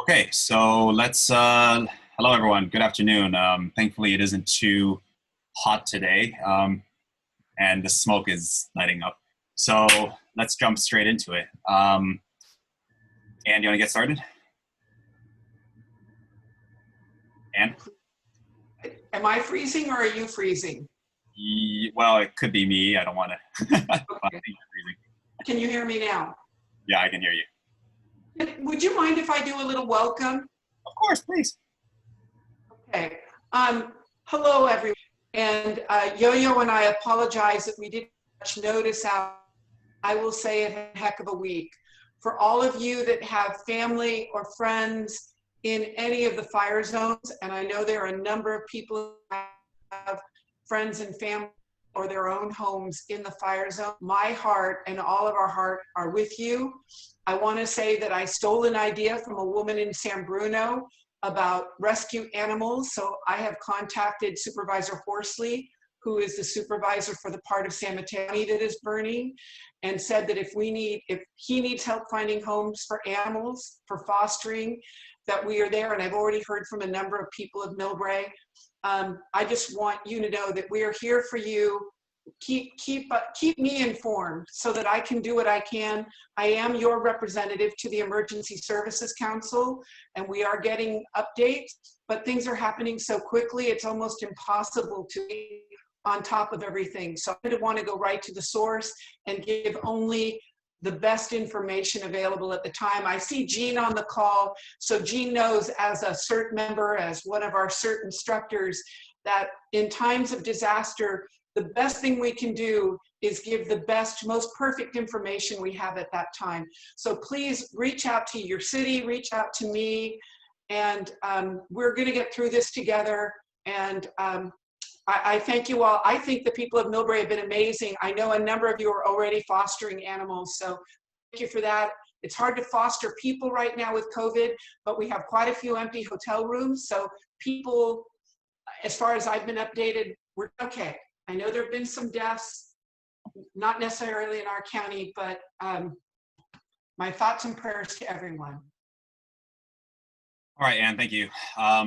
Okay, so let's, hello everyone, good afternoon. Thankfully it isn't too hot today, and the smoke is lighting up. So let's jump straight into it. Anne, do you want to get started? Anne? Am I freezing or are you freezing? Well, it could be me, I don't want to, but I Okay. think you're freezing. Can you hear me now? Yeah, I can hear you. Would you mind if I do a little welcome? Of course, please. Okay. Hello, everyone. And Yo-Yo and I apologize that we didn't much notice out. I will say it a heck of a week. For all of you that have family or friends in any of the fire zones, and I know there are a number of people who have friends and family or their own homes in the fire zone, my heart and all of our heart are with you. I want to say that I stole an idea from a woman in San Bruno about rescue animals. So I have contacted Supervisor Horsley, who is the supervisor for the part of San Mateo that is burning, and said that if he needs help finding homes for animals, for fostering, that we are there. And I've already heard from a number of people of Millbrae. I just want you to know that we are here for you. Keep me informed so that I can do what I can. I am your representative to the Emergency Services Council, and we are getting updates, but things are happening so quickly, it's almost impossible to be on top of everything. So I want to go right to the source and give only the best information available at the time. I see Jean on the call, so Jean knows as a CERT member, as one of our CERT instructors, that in times of disaster, the best thing we can do is give the best, most perfect information we have at that time. So please reach out to your city, reach out to me, and we're gonna get through this together. And I thank you all. I think the people of Millbrae have been amazing. I know a number of you are already fostering animals, so thank you for that. It's hard to foster people right now with COVID, but we have quite a few empty hotel rooms. So people, as far as I've been updated, we're okay. I know there have been some deaths, not necessarily in our county, but my thoughts and prayers to everyone. All right, Anne, thank you.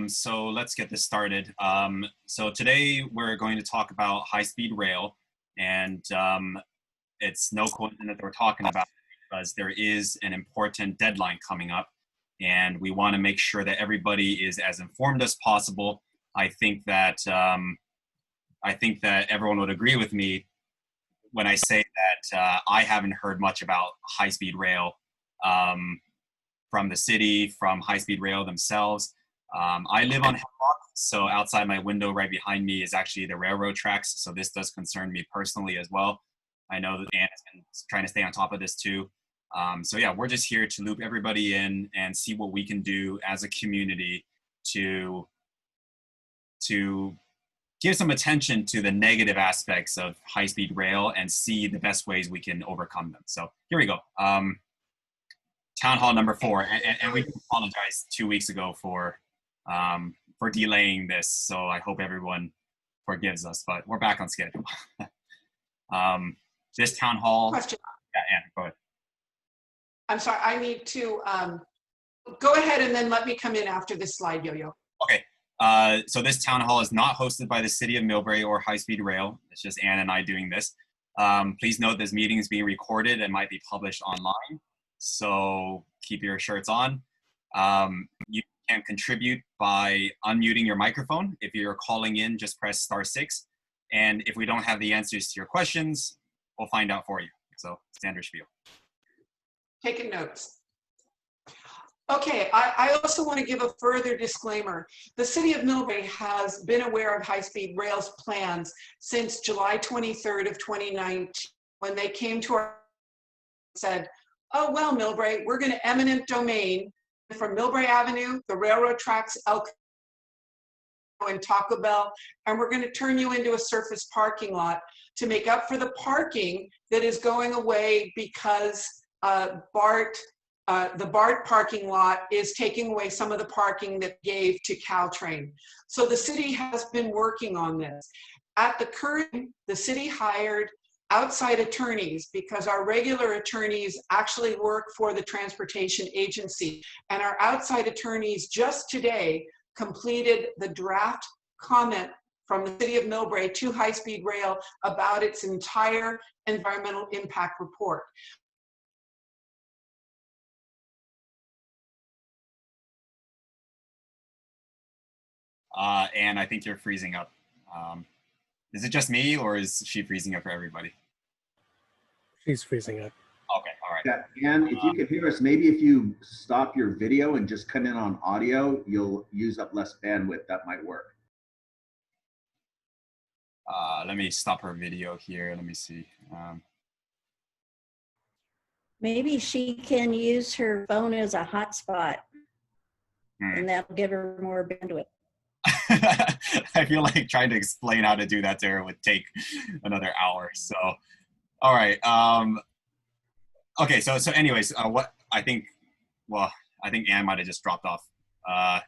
So let's get this started. So today we're going to talk about high-speed rail, and it's no coincidence that we're talking about it because there is an important deadline coming up, and we want to make sure that everybody is as informed as possible. I think that everyone would agree with me when I say that I haven't heard much about high-speed rail from the city, from high-speed rail themselves. I live on Hemlock, so outside my window right behind me is actually the railroad tracks, so this does concern me personally as well. I know that Anne has been trying to stay on top of this too. So yeah, we're just here to loop everybody in and see what we can do as a community to give some attention to the negative aspects of high-speed rail and see the best ways we can overcome them. So here we go. Town hall number 4, and we apologized 2 weeks ago for delaying this, so I hope everyone forgives us, but we're back on schedule. This town hall. Question. Yeah, Anne, go ahead. I'm sorry, I need to go ahead and then let me come in after this slide, Yo-Yo. Okay. So this town hall is not hosted by the city of Millbrae or high-speed rail. It's just Anne and I doing this. Please note this meeting is being recorded and might be published online. So keep your shirts on. You can contribute by unmuting your microphone. If you're calling in, just press *6. And if we don't have the answers to your questions, we'll find out for you. So standard spiel. Taking notes. Okay, I also want to give a further disclaimer. The city of Millbrae has been aware of high-speed rail's plans since July 23rd of 2019, when they came to our and said, oh, well, Millbrae, we're going to eminent domain from Millbrae Avenue, the railroad tracks, and Taco Bell, and we're going to turn you into a surface parking lot to make up for the parking that is going away because the BART parking lot is taking away some of the parking that gave to Caltrain. So the city has been working on this. At the current, the city hired outside attorneys, because our regular attorneys actually work for the transportation agency. And our outside attorneys just today completed the draft comment from the city of Millbrae to High Speed Rail about its entire environmental impact report. And I think you're freezing up. Is it just me, or is she freezing up for everybody? She's freezing up. Okay, all right. Yeah, and if you could hear us, maybe if you stop your video and just cut in on audio, you'll use up less bandwidth. That might work. Let me stop her video here. Let me see. Maybe she can use her phone as a hotspot, and that'll give her more bandwidth. I feel like trying to explain how to do that to her would take another hour. So, all right. Okay. So anyways, what I think Anne might have just dropped off.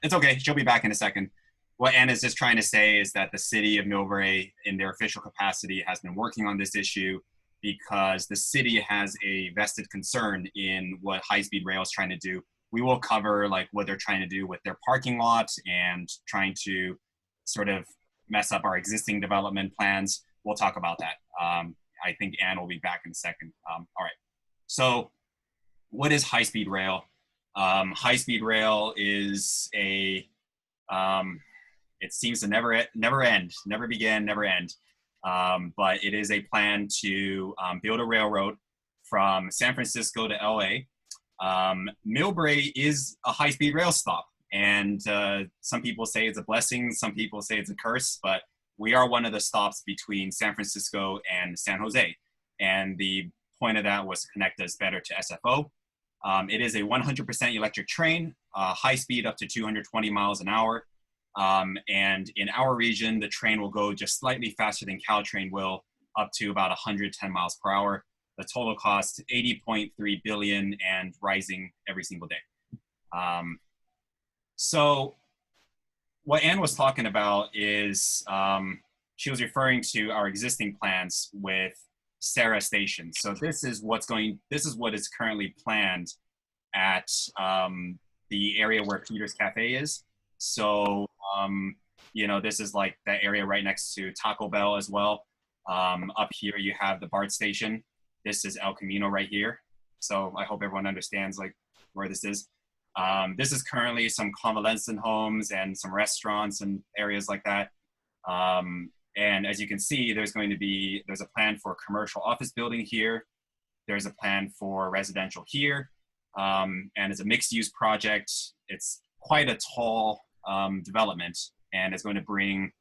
It's okay. She'll be back in a second. What Anne is just trying to say is that the city of Millbrae, in their official capacity, has been working on this issue because the city has a vested concern in what High Speed Rail is trying to do. We will cover like what they're trying to do with their parking lot and trying to sort of mess up our existing development plans. We'll talk about that. I think Anne will be back in a second. All right. So what is High Speed Rail? High Speed Rail is a, it seems to never end, never begin, never end. But it is a plan to build a railroad from San Francisco to LA. Millbrae is a high-speed rail stop, and some people say it's a blessing, some people say it's a curse, but we are one of the stops between San Francisco and San Jose, and the point of that was to connect us better to SFO. It is a 100% electric train, high speed up to 220 miles an hour, and in our region, the train will go just slightly faster than Caltrain will, up to about 110 miles per hour. The total cost, $80.3 billion and rising every single day. So what Anne was talking about is she was referring to our existing plans with Sarah Station. So this is what is currently planned at the area where Peter's Cafe is. So, you know, this is like that area right next to Taco Bell as well. Up here you have the BART station. This is El Camino right here. So I hope everyone understands like where this is. This is currently some convalescent homes and some restaurants and areas like that. And as you can see, there's a plan for a commercial office building here. There's a plan for residential here. And it's a mixed use project. It's quite a tall development, and it's going to bring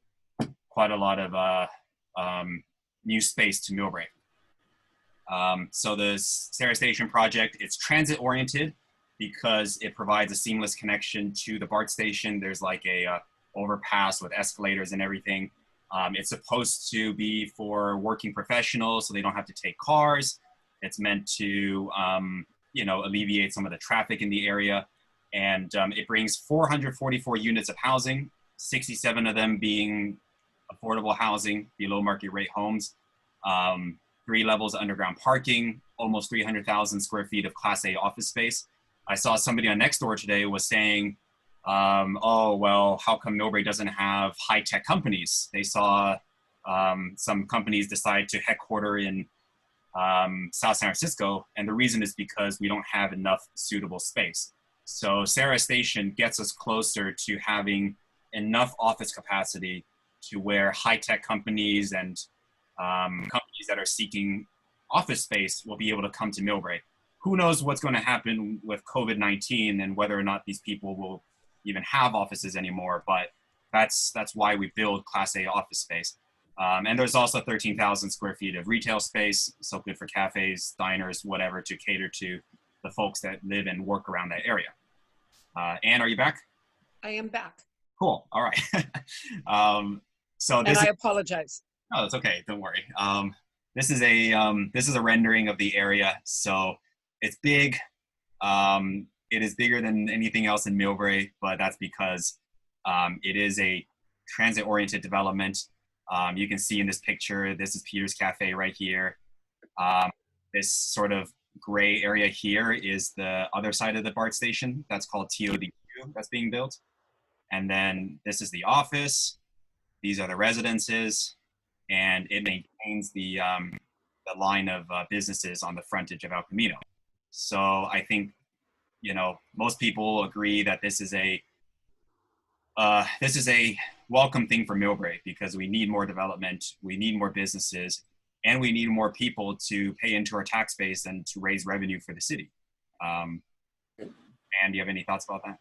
quite a lot of new space to Millbrae. So the Sarah Station project, it's transit oriented because it provides a seamless connection to the BART station. There's like a overpass with escalators and everything. It's supposed to be for working professionals, so they don't have to take cars. It's meant to, you know, alleviate some of the traffic in the area. And it brings 444 units of housing, 67 of them being affordable housing, below market rate homes. 3 levels of underground parking, almost 300,000 square feet of Class A office space. I saw somebody on Nextdoor today was saying, oh, well, how come Millbrae doesn't have high-tech companies? They saw some companies decide to headquarter in South San Francisco, and the reason is because we don't have enough suitable space. So Sarah Station gets us closer to having enough office capacity to where high-tech companies and companies that are seeking office space will be able to come to Millbrae. Who knows what's going to happen with COVID-19 and whether or not these people will even have offices anymore, but that's why we build Class A office space. And there's also 13,000 square feet of retail space, so good for cafes, diners, whatever, to cater to the folks that live and work around that area. Anne, are you back? I am back. Cool. All right. So this and I apologize. No, that's okay. Don't worry. This is a rendering of the area. So it's big. It is bigger than anything else in Millbrae, but that's because it is a transit-oriented development. You can see in this picture, this is Peter's Cafe right here. This sort of gray area here is the other side of the BART station. That's called TOD2 that's being built. And then this is the office. These are the residences, and it maintains the line of businesses on the frontage of El Camino. So I think, you know, most people agree that this is a welcome thing for Millbrae, because we need more development, we need more businesses, and we need more people to pay into our tax base and to raise revenue for the city. And do you have any thoughts about that?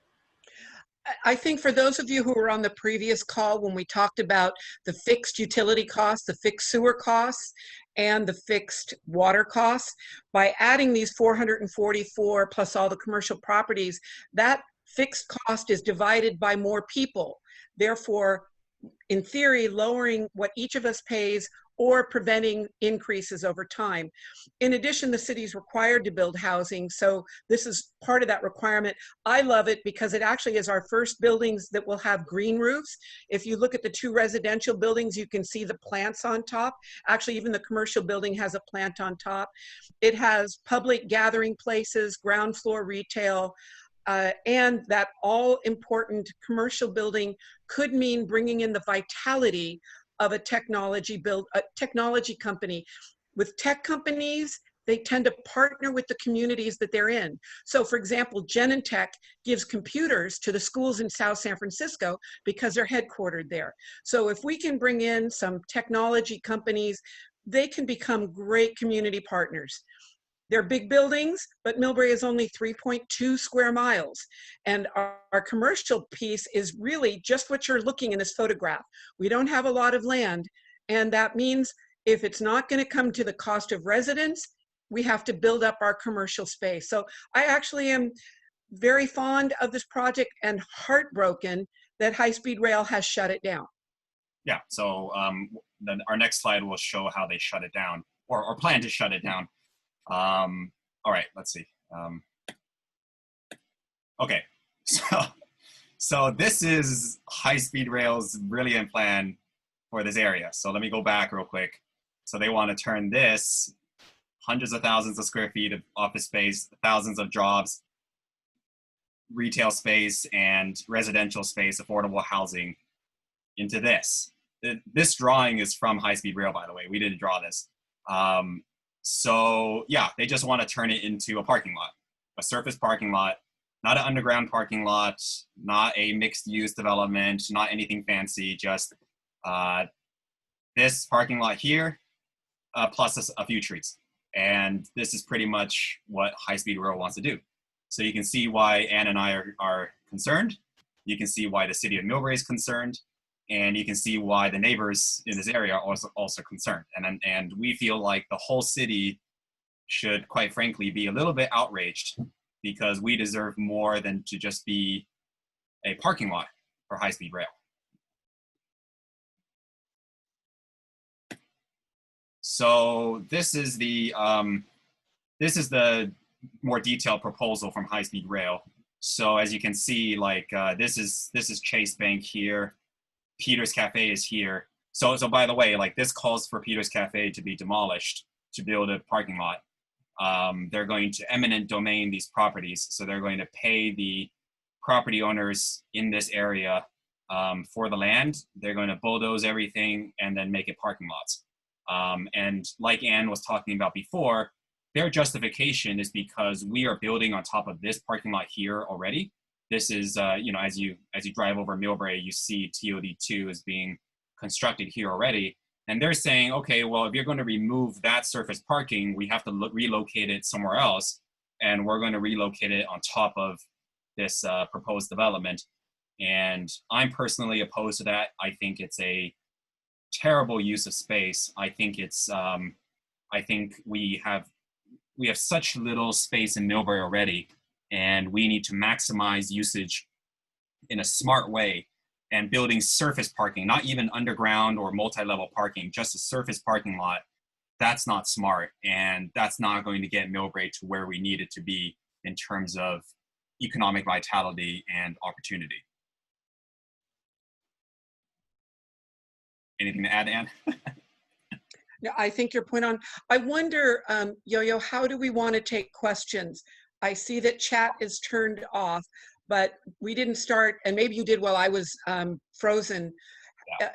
I think for those of you who were on the previous call when we talked about the fixed utility costs, the fixed sewer costs, and the fixed water costs, by adding these 444 plus all the commercial properties, that fixed cost is divided by more people. Therefore, in theory, lowering what each of us pays or preventing increases over time. In addition, the city's required to build housing, so this is part of that requirement. I love it because it actually is our first buildings that will have green roofs. If you look at the 2 residential buildings, you can see the plants on top. Actually, even the commercial building has a plant on top. It has public gathering places, ground floor retail, and that all important commercial building could mean bringing in the vitality of a technology company. With tech companies, they tend to partner with the communities that they're in. So for example, Genentech gives computers to the schools in South San Francisco because they're headquartered there. So if we can bring in some technology companies, they can become great community partners. They're big buildings, but Millbrae is only 3.2 square miles. And our commercial piece is really just what you're looking in this photograph. We don't have a lot of land. And that means if it's not going to come to the cost of residents, we have to build up our commercial space. So I actually am very fond of this project and heartbroken that high-speed rail has shut it down. Yeah, so then our next slide will show how they shut it down, or plan to shut it down. All right, let's see. Okay, so this is high-speed rail's brilliant plan for this area. So let me go back real quick. So they want to turn this hundreds of thousands of square feet of office space, thousands of jobs, retail space, and residential space, affordable housing into this. This drawing is from high-speed rail, by the way. We didn't draw this. So yeah, they just want to turn it into a parking lot, a surface parking lot, not an underground parking lot, not a mixed use development, not anything fancy, just this parking lot here, plus a few trees. And this is pretty much what high-speed rail wants to do. So you can see why Ann and I are concerned. You can see why the city of Millbrae is concerned. And you can see why the neighbors in this area are also concerned. And we feel like the whole city should, quite frankly, be a little bit outraged, because we deserve more than to just be a parking lot for high-speed rail. So this is the more detailed proposal from high-speed rail. So as you can see, like this is Chase Bank here. Peter's Cafe is here. So by the way, like this calls for Peter's Cafe to be demolished to build a parking lot. They're going to eminent domain these properties. So they're going to pay the property owners in this area for the land. They're going to bulldoze everything and then make it parking lots. And like Ann was talking about before, their justification is because we are building on top of this parking lot here already. This is, you know, as you drive over Millbrae, you see TOD2 is being constructed here already. And they're saying, okay, well, if you're going to remove that surface parking, we have to relocate it somewhere else. And we're going to relocate it on top of this proposed development. And I'm personally opposed to that. I think it's a terrible use of space. I think it's, I think we have such little space in Millbrae already. And we need to maximize usage in a smart way, and building surface parking, not even underground or multi-level parking, just a surface parking lot. That's not smart. And that's not going to get Millbrae to where we need it to be in terms of economic vitality and opportunity. Anything to add, Ann? No, I think your point on, I wonder, Yo-Yo, how do we want to take questions? I see that chat is turned off, but we didn't start, and maybe you did while I was frozen.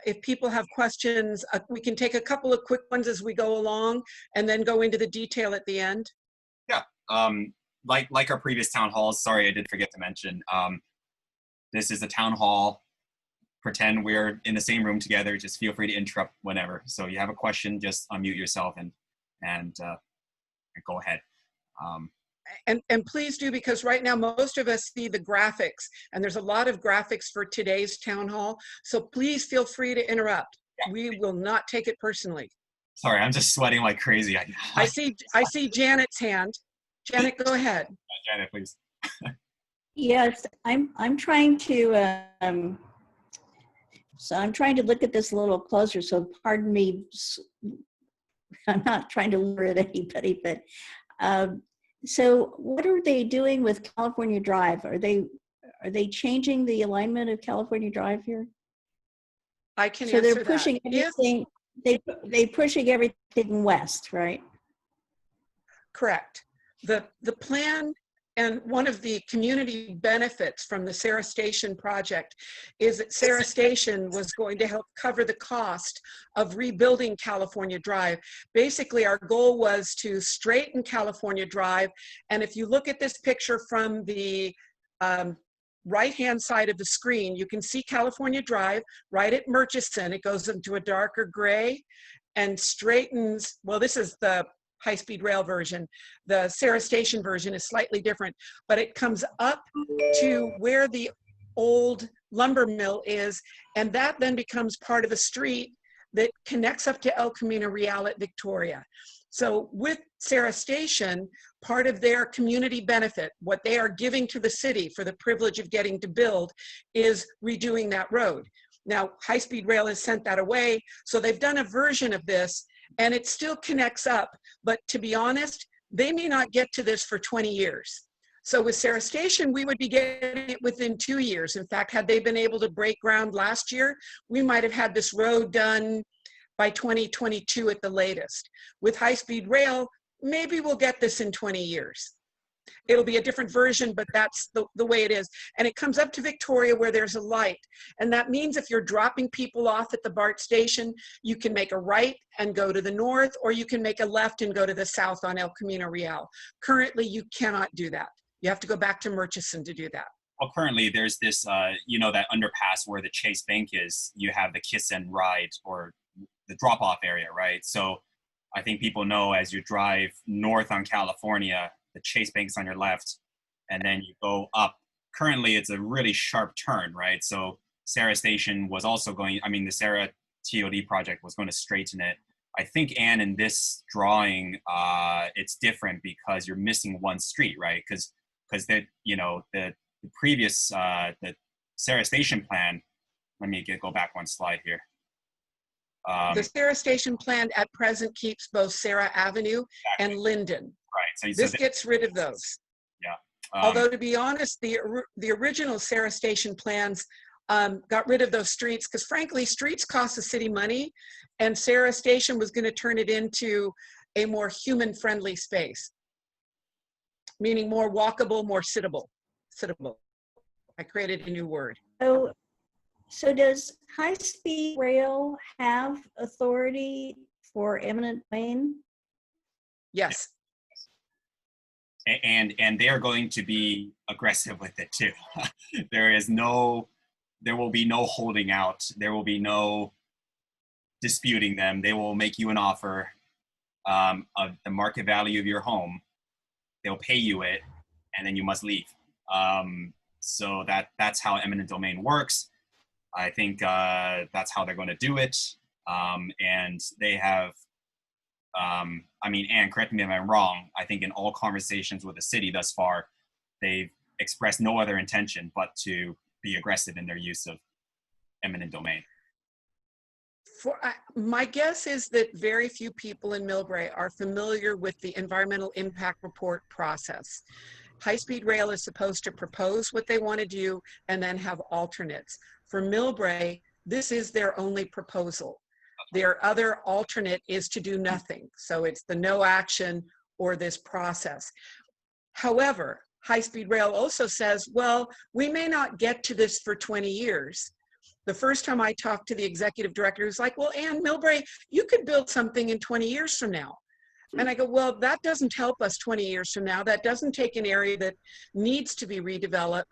If people have questions, we can take a couple of quick ones as we go along and then go into the detail at the end. Yeah, like our previous town halls, sorry, I did forget to mention, this is a town hall. Pretend we're in the same room together. Just feel free to interrupt whenever. So you have a question, just unmute yourself and go ahead. And please do, because right now most of us see the graphics, and there's a lot of graphics for today's town hall. So please feel free to interrupt. Yeah. We will not take it personally. Sorry, I'm just sweating like crazy. I see Janet's hand. Janet, go ahead. Janet, please. Yes, I'm trying to. So I'm trying to look at this a little closer. So pardon me. I'm not trying to lure at anybody, but. So what are they doing with California Drive? Are they changing the alignment of California Drive here? I can so answer they're pushing that. everything. They pushing everything west, right? Correct. The plan, and one of the community benefits from the Sarah Station project is that Sarah Station was going to help cover the cost of rebuilding California Drive. Basically, our goal was to straighten California Drive. And if you look at this picture from the right-hand side of the screen, you can see California Drive right at Murchison. It goes into a darker gray and straightens, well, this is the high-speed rail version. The Sarah Station version is slightly different, but it comes up to where the old lumber mill is, and that then becomes part of a street that connects up to El Camino Real at Victoria. So with Sarah Station, part of their community benefit, what they are giving to the city for the privilege of getting to build, is redoing that road. Now, high-speed rail has sent that away, so they've done a version of this, and it still connects up. But to be honest, they may not get to this for 20 years. So with Sarah Station, we would be getting it within 2 years. In fact, had they been able to break ground last year, we might have had this road done by 2022 at the latest. With high-speed rail, maybe we'll get this in 20 years. It'll be a different version, but that's the way it is. And it comes up to Victoria where there's a light. And that means if you're dropping people off at the BART station, you can make a right and go to the north, or you can make a left and go to the south on El Camino Real. Currently, you cannot do that. You have to go back to Murchison to do that. Well, currently there's this, you know, that underpass where the Chase Bank is, you have the kiss and ride, or the drop-off area, right? So I think people know as you drive north on California, the Chase Bank's on your left, and then you go up. Currently, it's a really sharp turn, right? So Sarah Station was also going, I mean, the Sarah TOD project was going to straighten it. I think, Anne, in this drawing, it's different because you're missing one street, right? Because the, you know, the previous, the Sarah Station plan, let me go back one slide here. The Sarah Station plan at present keeps both Sarah Avenue and Linden. Right. So this gets rid of those. Yeah. Although to be honest, the original Sarah Station plans got rid of those streets because frankly, streets cost the city money, and Sarah Station was going to turn it into a more human-friendly space, meaning more walkable, more sittable. I created a new word. So does high-speed rail have authority for eminent domain? Yes. And they're going to be aggressive with it too. There will be no holding out. There will be no disputing them. They will make you an offer of the market value of your home. They'll pay you it, and then you must leave. So that's how eminent domain works. I think that's how they're going to do it. And they have, I mean, Anne, correct me if I'm wrong, I think in all conversations with the city thus far, they've expressed no other intention but to be aggressive in their use of eminent domain. My guess is that very few people in Millbrae are familiar with the environmental impact report process. High-speed rail is supposed to propose what they want to do and then have alternates. For Millbrae, this is their only proposal. Their other alternate is to do nothing. So it's the no action or this process. However, high-speed rail also says, well, we may not get to this for 20 years. The first time I talked to the executive director, he was like, well, Ann Millbrae, you could build something in 20 years from now. And I go, well, that doesn't help us 20 years from now. That doesn't take an area that needs to be redeveloped.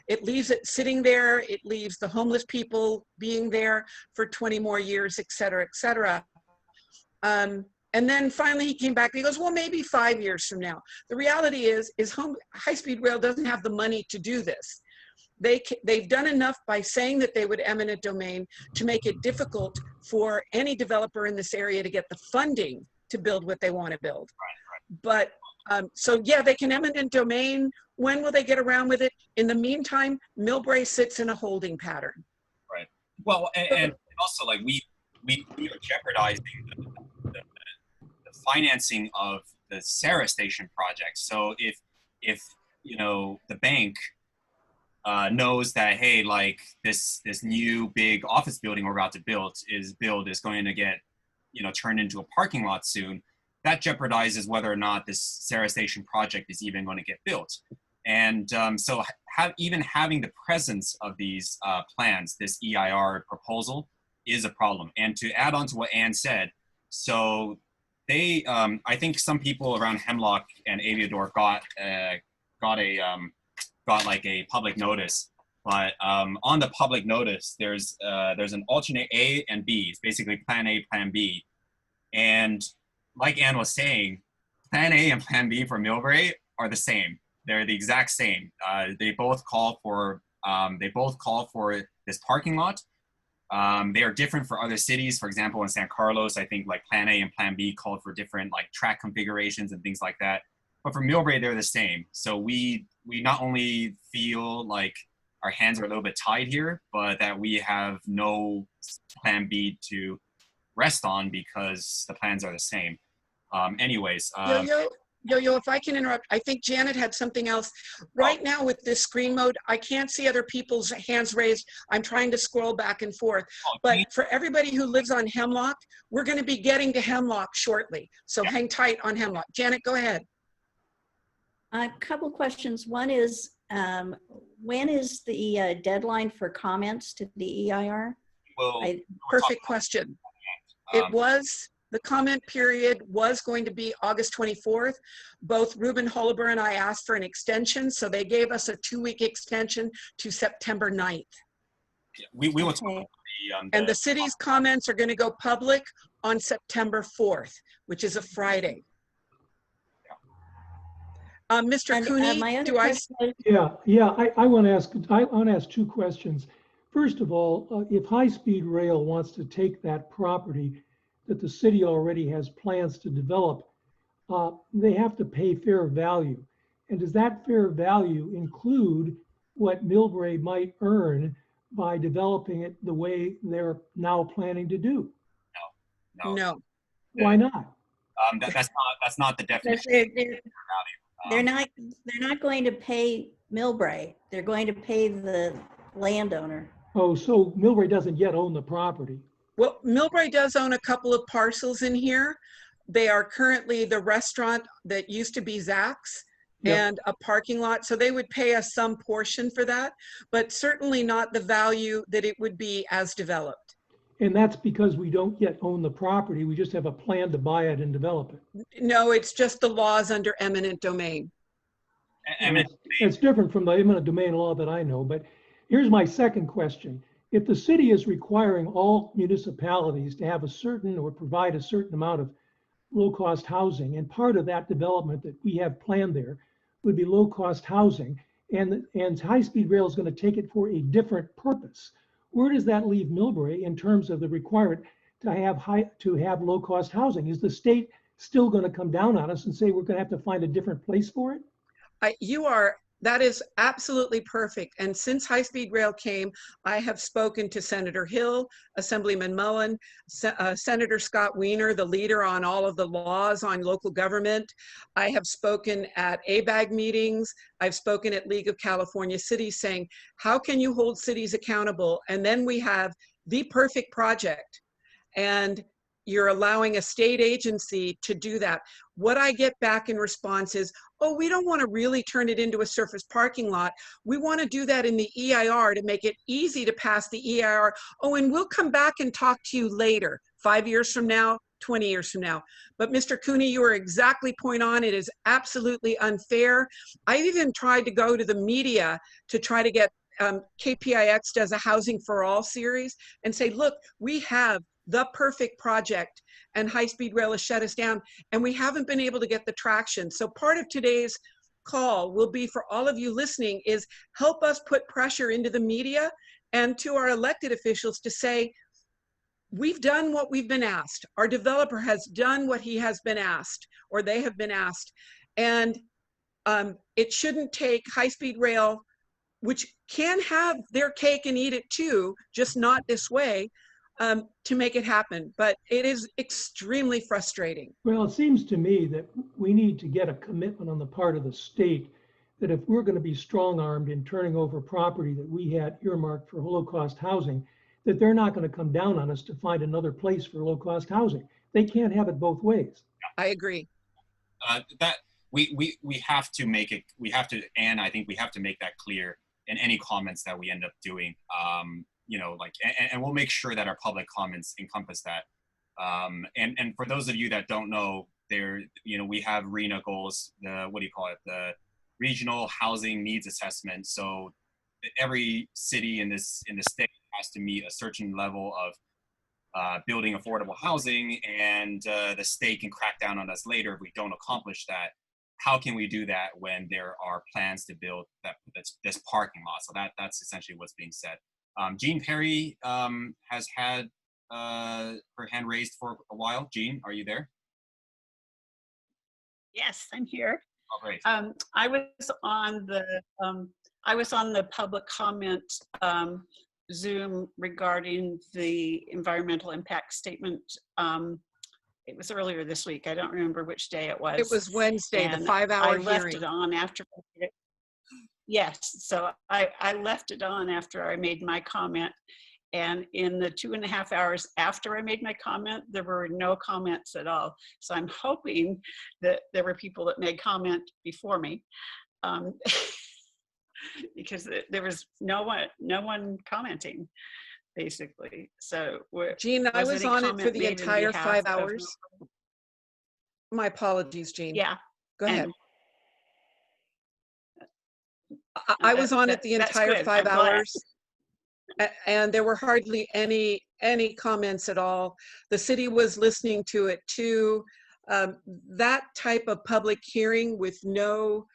It leaves it sitting there. It leaves the homeless people being there for 20 more years, et cetera, et cetera. And then finally he came back and he goes, well, maybe 5 years from now. The reality is high-speed rail doesn't have the money to do this. They've done enough by saying that they would eminent domain to make it difficult for any developer in this area to get the funding to build what they want to build. But so yeah, they can eminent domain. When will they get around with it? In the meantime, Millbrae sits in a holding pattern. Right. Well, and also like we are jeopardizing the financing of the Sarah Station project. So if you know the bank knows that, hey, like this new big office building we're about to build is going to get, you know, turned into a parking lot soon, that jeopardizes whether or not this Sarah Station project is even going to get built. And so even having the presence of these plans, this EIR proposal, is a problem. And to add on to what Ann said, so they, I think some people around Hemlock and Aviador got like a public notice, but on the public notice, there's an alternate A and B. It's basically Plan A, Plan B, and like Ann was saying, Plan A and Plan B for Millbrae are the same. They're the exact same. They both call for this parking lot. They are different for other cities. For example, in San Carlos, I think like Plan A and Plan B called for different like track configurations and things like that. But for Millbrae, they're the same. So we not only feel like our hands are a little bit tied here, but that we have no Plan B to rest on because the plans are the same. Anyways. Yo, if I can interrupt, I think Janet had something else. Right now with this screen mode, I can't see other people's hands raised. I'm trying to scroll back and forth. But for everybody who lives on Hemlock, we're going to be getting to Hemlock shortly. So hang tight on Hemlock. Janet, go ahead. A couple questions. One is, when is the deadline for comments to the EIR? Perfect question. The comment period was going to be August 24th. Both Ruben Holober and I asked for an extension, so they gave us a 2-week extension to September 9th. Yeah, we will talk about and the city's comments are going to go public on September 4th, which is a Friday. Mr. Cooney, I want to ask 2 questions. First of all, if high-speed rail wants to take that property that the city already has plans to develop, they have to pay fair value. And does that fair value include what Millbrae might earn by developing it the way they're now planning to do? No. Why not? That's not the definition. They're not going to pay Millbrae. They're going to pay the landowner. Oh, so Millbrae doesn't yet own the property. Well, Millbrae does own a couple of parcels in here. They are currently the restaurant that used to be Zach's and a parking lot. So they would pay us some portion for that, but certainly not the value that it would be as developed. And that's because we don't yet own the property. We just have a plan to buy it and develop it. No, it's just the laws under eminent domain. It's different from the eminent domain law that I know, but here's my second question. If the city is requiring all municipalities to have a certain or provide a certain amount of low-cost housing, and part of that development that we have planned there would be low-cost housing, and high-speed rail is going to take it for a different purpose, where does that leave Millbrae in terms of the requirement to have low-cost housing? Is the state still going to come down on us and say we're going to have to find a different place for it? That is absolutely perfect. And since high-speed rail came, I have spoken to Senator Hill, Assemblyman Mullen, Senator Scott Wiener, the leader on all of the laws on local government. I have spoken at ABAG meetings. I've spoken at League of California Cities saying, how can you hold cities accountable? And then we have the perfect project. And you're allowing a state agency to do that. What I get back in response is, oh, we don't want to really turn it into a surface parking lot. We want to do that in the EIR to make it easy to pass the EIR. Oh, and we'll come back and talk to you later, 5 years from now, 20 years from now. But Mr. Cooney, you are exactly point on. It is absolutely unfair. I even tried to go to the media to try to get KPIX does a Housing for All series and say, look, we have the perfect project and high-speed rail has shut us down and we haven't been able to get the traction. So part of today's call will be for all of you listening is help us put pressure into the media and to our elected officials to say, we've done what we've been asked. Our developer has done what he has been asked or they have been asked. And it shouldn't take high-speed rail, which can have their cake and eat it too, just not this way, to make it happen. But it is extremely frustrating. Well, it seems to me that we need to get a commitment on the part of the state that if we're going to be strong-armed in turning over property that we had earmarked for low-cost housing, that they're not going to come down on us to find another place for low-cost housing. They can't have it both ways. I agree. That we have to make it. We have to, and I think we have to make that clear in any comments that we end up doing. You know, like, and we'll make sure that our public comments encompass that. And for those of you that don't know, there, you know, we have RENA goals, the, what do you call it? The Regional Housing Needs Assessment. So every city in the state has to meet a certain level of building affordable housing, and the state can crack down on us later if we don't accomplish that. How can we do that when there are plans to build this parking lot? So that's essentially what's being said. Jean Perry has had her hand raised for a while. Jean, are you there? Yes, I'm here. Oh, great. I was on the public comment Zoom regarding the environmental impact statement. It was earlier this week. I don't remember which day it was. It was Wednesday, and the 5-hour I left hearing. it on after. Yes, so I left it on after I made my comment. And in the 2.5 hours after I made my comment, there were no comments at all. So I'm hoping that there were people that made comment before me, because there was no one commenting, basically. So Jean, I was on it for the entire 5 hours. My apologies, Jean. Yeah. Go ahead. I was on it the entire 5 hours. And there were hardly any comments at all. The city was listening to it too. That type of public hearing with no.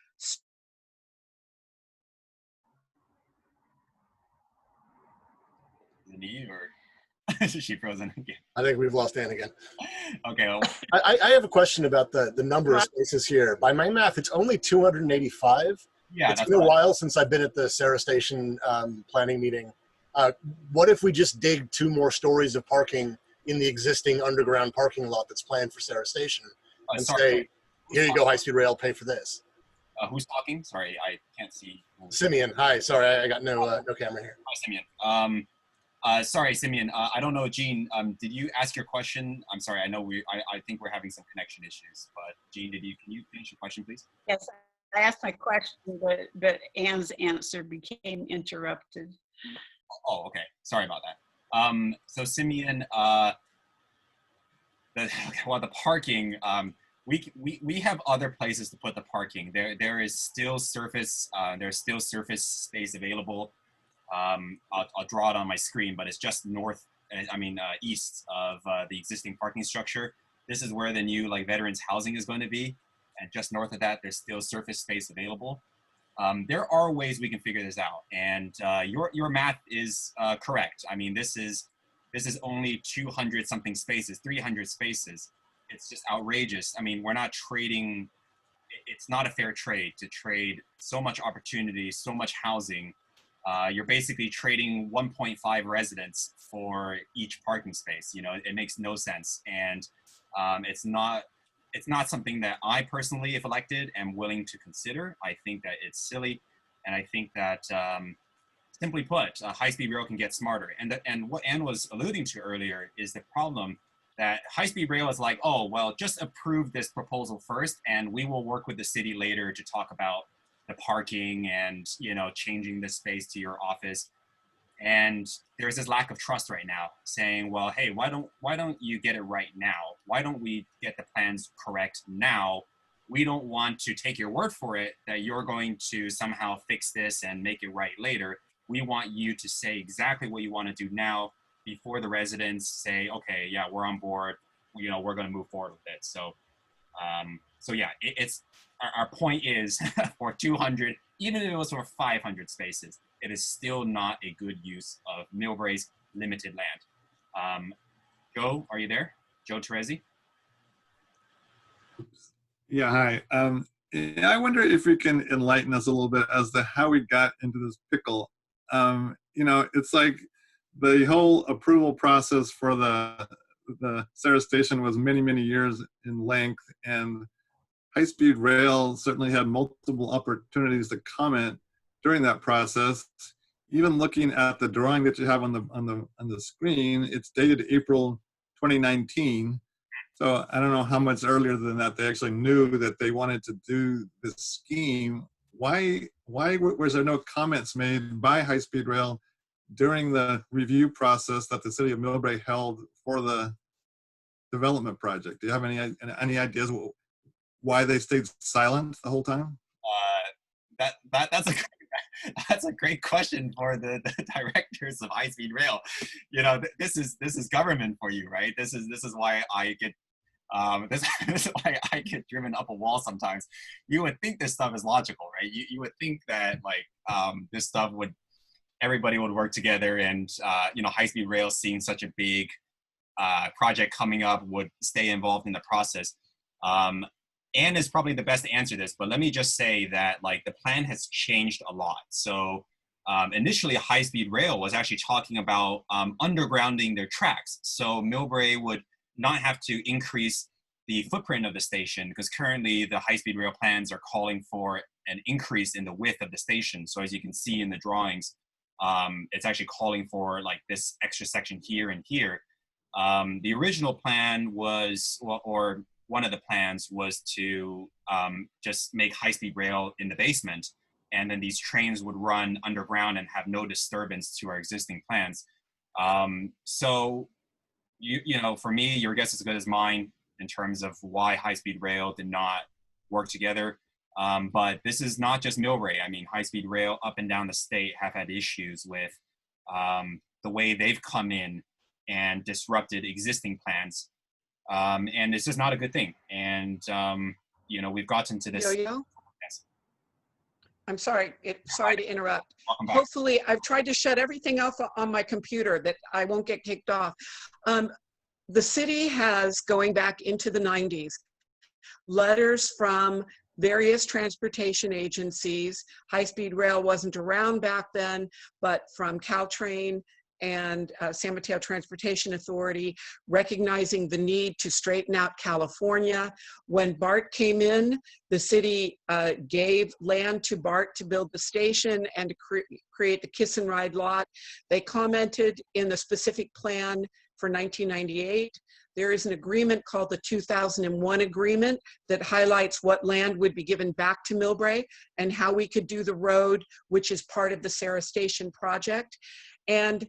Me, or is she frozen again? I think we've lost Ann again. Okay. Well, I have a question about the number of spaces here. By my math, it's only 285. Yeah, it's been a while since I've been at the Sarah Station planning meeting. What if we just dig 2 more stories of parking in the existing underground parking lot that's planned for Sarah Station and say, here you go, high-speed rail, pay for this? Who's talking? Sorry, I can't see. Simeon, hi. Sorry, I got no camera here. Hi, Simeon. Sorry, Simeon. I don't know, Jean. Did you ask your question? I'm sorry. I know I think we're having some connection issues. But Jean, can you finish your question, please? Yes, I asked my question, but Ann's answer became interrupted. Oh, okay. Sorry about that. So Simeon, the parking. We have other places to put the parking. There is still surface. There's still surface space available. I'll draw it on my screen, but it's just east of the existing parking structure. This is where the new veterans housing is going to be, and just north of that, there's still surface space available. There are ways we can figure this out, and your math is correct. I mean, this is only 200 something spaces, 300 spaces. It's just outrageous. I mean, we're not trading. It's not a fair trade to trade so much opportunity, so much housing. You're basically trading 1.5 residents for each parking space. You know, it makes no sense, and it's not something that I personally, if elected, am willing to consider. I think that it's silly, and I think that, simply put, high-speed rail can get smarter. And what Ann was alluding to earlier is the problem that high-speed rail is like, oh, well, just approve this proposal first, and we will work with the city later to talk about the parking and, you know, changing the space to your office. And there's this lack of trust right now, saying, well, hey, why don't you get it right now? Why don't we get the plans correct now? We don't want to take your word for it that you're going to somehow fix this and make it right later. We want you to say exactly what you want to do now before the residents say, okay, yeah, we're on board. You know, we're going to move forward with it. So, so yeah, it's our point is for 200, even if it was for 500 spaces, it is still not a good use of Millbrae's limited land. Joe, are you there? Joe Terezi? Yeah, hi. I wonder if you can enlighten us a little bit as to how we got into this pickle. You know, it's like the whole approval process for the Sarah Station was many, many years in length, and high-speed rail certainly had multiple opportunities to comment during that process. Even looking at the drawing that you have on the screen, it's dated April 2019. So I don't know how much earlier than that they actually knew that they wanted to do this scheme. Why was there no comments made by high-speed rail during the review process that the city of Millbrae held for the development project? Do you have any ideas why they stayed silent the whole time? That's a great question for the directors of high-speed rail. You know, this is government for you, right? This is why I get this is why I get driven up a wall sometimes. You would think this stuff is logical, right? You would think that like this stuff everybody would work together, and you know, high-speed rail seeing such a big project coming up would stay involved in the process. And is probably the best to answer this, but let me just say that like the plan has changed a lot. So initially high-speed rail was actually talking about undergrounding their tracks. So Millbrae would not have to increase the footprint of the station, because currently the high-speed rail plans are calling for an increase in the width of the station. So as you can see in the drawings, it's actually calling for like this extra section here and here. The original plan was, or one of the plans was to just make high-speed rail in the basement, and then these trains would run underground and have no disturbance to our existing plans. So, you know, for me, your guess is as good as mine in terms of why high-speed rail did not work together. But this is not just Millbrae. I mean, high-speed rail up and down the state have had issues with the way they've come in and disrupted existing plans. And it's just not a good thing. And, you know, we've gotten to this. Yo-yo? Yes. I'm sorry. Sorry to interrupt. Welcome back. Hopefully, I've tried to shut everything off on my computer that I won't get kicked off. The city has, going back into the 90s, letters from various transportation agencies. High-speed rail wasn't around back then, but from Caltrain and San Mateo Transportation Authority, recognizing the need to straighten out California. When BART came in, the city gave land to BART to build the station and to create the kiss and ride lot. They commented in the specific plan for 1998. There is an agreement called the 2001 agreement that highlights what land would be given back to Millbrae and how we could do the road, which is part of the Sarah Station project. And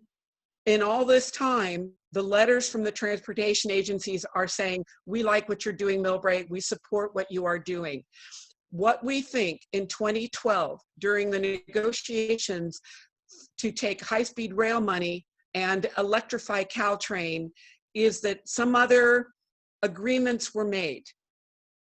in all this time, the letters from the transportation agencies are saying, we like what you're doing, Millbrae. We support what you are doing. What we think in 2012, during the negotiations to take high-speed rail money and electrify Caltrain, is that some other agreements were made.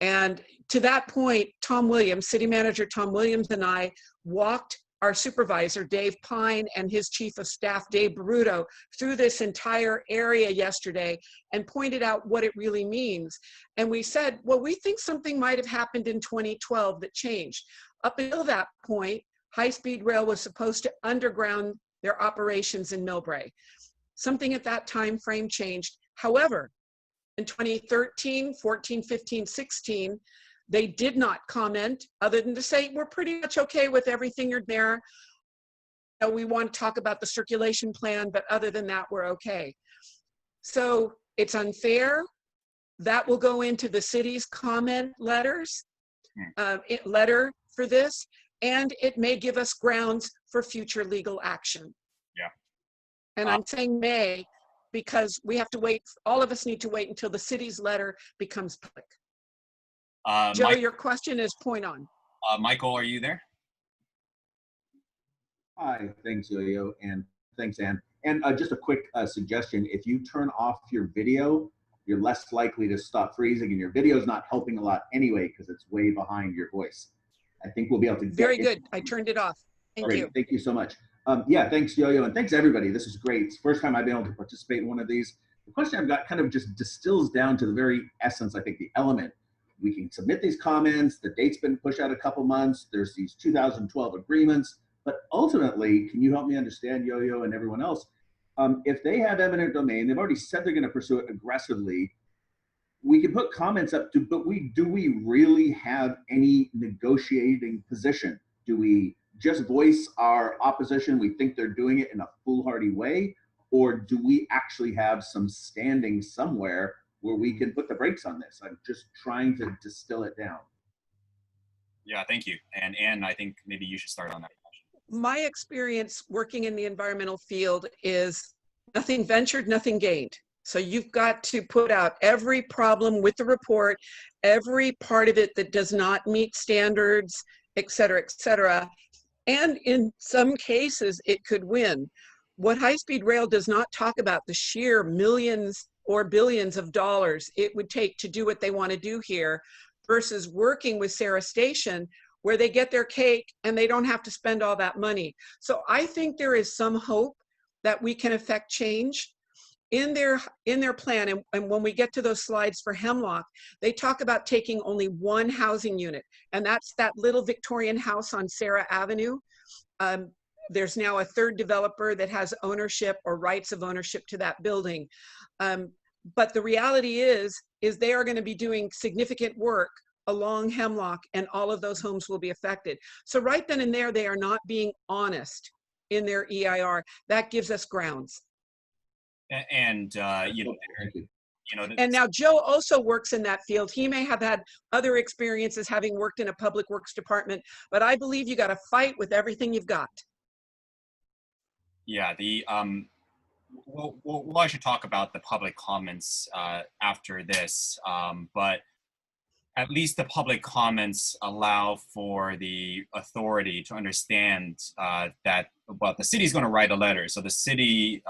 And to that point, Tom Williams, city manager Tom Williams, and I walked our supervisor, Dave Pine, and his chief of staff, Dave Baruto, through this entire area yesterday and pointed out what it really means. And we said, well, we think something might have happened in 2012 that changed. Up until that point, high-speed rail was supposed to underground their operations in Millbrae. Something at that time frame changed. However, in 2013, 14, 15, 16, they did not comment other than to say, we're pretty much okay with everything you're there. We want to talk about the circulation plan, but other than that, we're okay. So It's unfair. That will go into the city's comment letters, letter for this, and it may give us grounds for future legal action. Yeah. And I'm saying may because we have to wait, all of us need to wait until the city's letter becomes public. Joe, your question is point on. Michael, are you there? Hi, thanks, Yo-Yo, and thanks, Ann. And just a quick suggestion, if you turn off your video, you're less likely to stop freezing, and your video is not helping a lot anyway because it's way behind your voice. I think we'll be able to get Very good. I turned it off. Thank you. Thank you so much. Yeah, thanks, Yo-Yo, and thanks, everybody. This is great. It's the first time I've been able to participate in one of these. The question I've got kind of just distills down to the very essence, I think, the element. We can submit these comments. The date's been pushed out a couple months. There's these 2012 agreements. But ultimately, can you help me understand, Yo-Yo and everyone else, if they have eminent domain, they've already said they're going to pursue it aggressively. We can put comments up to, but do we really have any negotiating position? Do we just voice our opposition? We think they're doing it in a foolhardy way, or do we actually have some standing somewhere where we can put the brakes on this? I'm just trying to distill it down. Yeah, thank you. And Ann, I think maybe you should start on that. My experience working in the environmental field is nothing ventured, nothing gained. So you've got to put out every problem with the report, every part of it that does not meet standards, et cetera, et cetera. And in some cases, it could win. What high-speed rail does not talk about the sheer millions or billions of dollars it would take to do what they want to do here versus working with Sarah Station, where they get their cake and they don't have to spend all that money. So I think there is some hope that we can affect change in their plan. And when we get to those slides for Hemlock, they talk about taking only one housing unit, and that's that little Victorian house on Sarah Avenue. There's now a third developer that has ownership or rights of ownership to that building. But the reality is they are going to be doing significant work along Hemlock, and all of those homes will be affected. So right then and there, they are not being honest in their EIR. That gives us grounds. And and now Joe also works in that field. He may have had other experiences having worked in a public works department, but I believe you got to fight with everything you've got. Yeah, well, I should talk about the public comments after this, but at least the public comments allow for the authority to understand that, well, the city's going to write a letter. So the city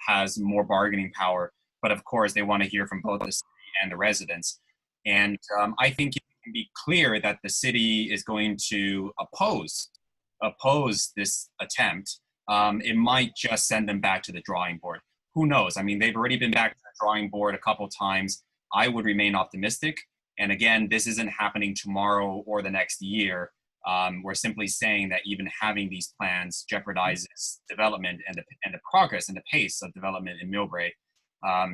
has more bargaining power, but of course they want to hear from both the city and the residents. And I think it can be clear that the city is going to oppose this attempt. It might just send them back to the drawing board. Who knows? I mean, they've already been back to the drawing board a couple times. I would remain optimistic. And again, this isn't happening tomorrow or the next year. We're simply saying that even having these plans jeopardizes development and the progress and the pace of development in Millbrae.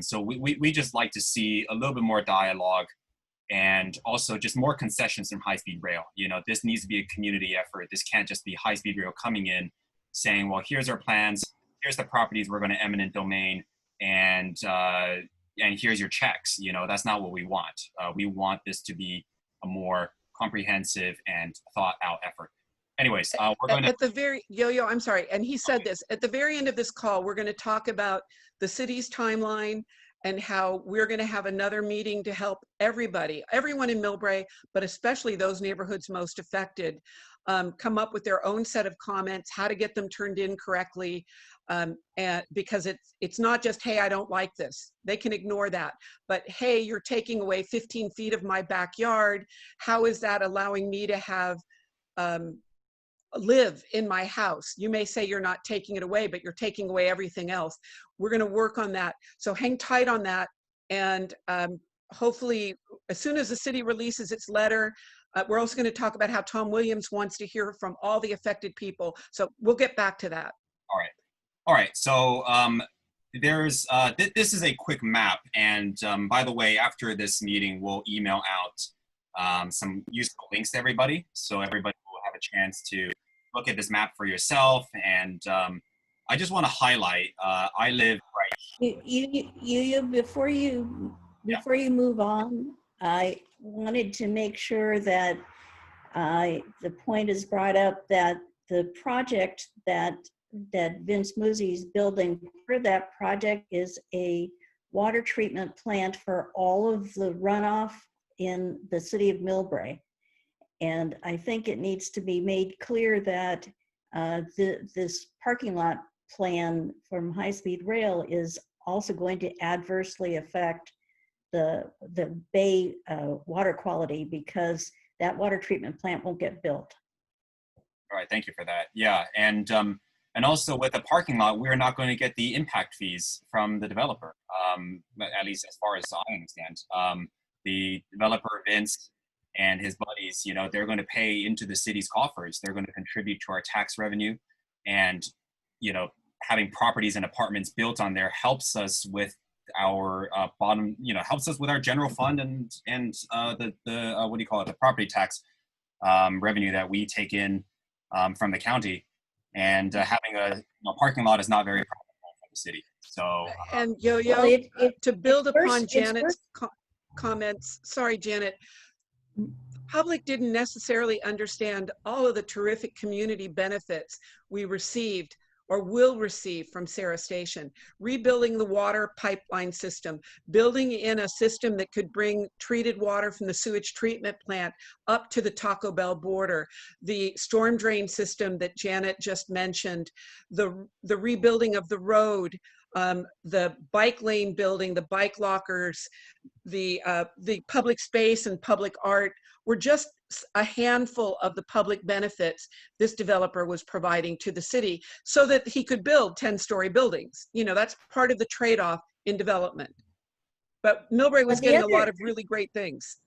So we just like to see a little bit more dialogue and also just more concessions from high-speed rail. You know, this needs to be a community effort. This can't just be high-speed rail coming in saying, well, here's our plans, here's the properties we're going to eminent domain, and here's your checks. You know, that's not what we want. We want this to be a more comprehensive and thought out effort. Anyways, we're going to— At the very, Yo-Yo, I'm sorry, and he said this, at the very end of this call, we're going to talk about the city's timeline and how we're going to have another meeting to help everybody, everyone in Millbrae, but especially those neighborhoods most affected, come up with their own set of comments, how to get them turned in correctly, and because it's not just, hey, I don't like this. They can ignore that. But hey, you're taking away 15 feet of my backyard. How is that allowing me to have live in my house? You may say you're not taking it away, but you're taking away everything else. We're going to work on that. So hang tight on that. And hopefully, as soon as the city releases its letter, we're also going to talk about how Tom Williams wants to hear from all the affected people. So we'll get back to that. All right. So there's this is a quick map. And by the way, after this meeting, we'll email out some useful links to everybody. So everybody will have a chance to look at this map for yourself. And I just want to highlight, I live right. Before you move on, I wanted to make sure that the point is brought up that the project that Vince Muzi's building, part of that project is a water treatment plant for all of the runoff in the city of Millbrae. And I think it needs to be made clear that this parking lot plan from high-speed rail is also going to adversely affect the bay water quality, because that water treatment plant won't get built. All right, thank you for that. Yeah, and also with the parking lot, we're not going to get the impact fees from the developer, at least as far as I understand. The developer, Vince, and his buddies, you know, they're going to pay into the city's coffers. They're going to contribute to our tax revenue, and, you know, having properties and apartments built on there helps us with our bottom, you know, helps us with our general fund and the what do you call it, the property tax revenue that we take in from the county. And having a parking lot is not very profitable for the city. So and Yo-Yo, Well, to build upon it's Janet's comments, sorry, Janet, public didn't necessarily understand all of the terrific community benefits we received or will receive from Sarah Station. Rebuilding the water pipeline system, building in a system that could bring treated water from the sewage treatment plant up to the Taco Bell border, the storm drain system that Janet just mentioned, the rebuilding of the road, the bike lane building, the bike lockers, the public space and public art were just a handful of the public benefits this developer was providing to the city so that he could build 10-story buildings. You know, that's part of the trade-off in development. But Millbrae was getting a lot of really great things.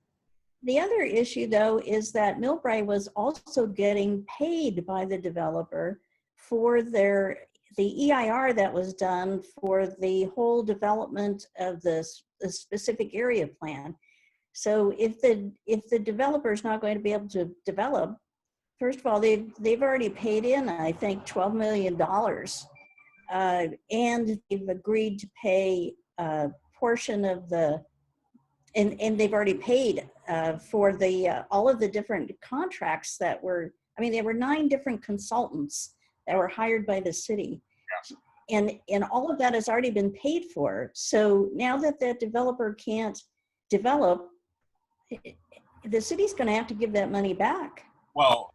The other issue, though, is that Millbrae was also getting paid by the developer for the EIR that was done for the whole development of the specific area plan. So if the developer is not going to be able to develop, first of all, they've already paid in, I think, $12 million, and they've agreed to pay a portion of the, and they've already paid for the all of the different contracts that were, I mean, there were 9 different consultants that were hired by the city. And all of that has already been paid for. So now that that developer can't develop, the city's going to have to give that money back. well,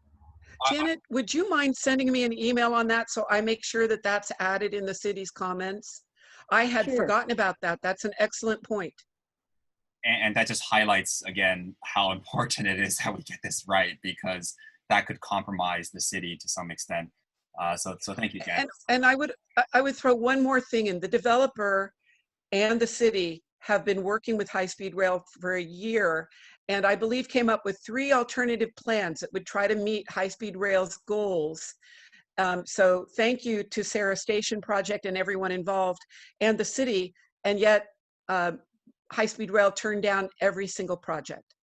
Janet, would you mind sending me an email on that so I make sure that that's added in the city's comments? I had Sure. forgotten about that. That's an excellent point. and that just highlights again how important it is that we get this right, because that could compromise the city to some extent. So thank you, Janet. And I would throw one more thing in. The developer and the city have been working with high-speed rail for a year, and I believe came up with 3 alternative plans that would try to meet high-speed rail's goals. So thank you to Sarah Station Project and everyone involved and the city, and yet high-speed rail turned down every single project.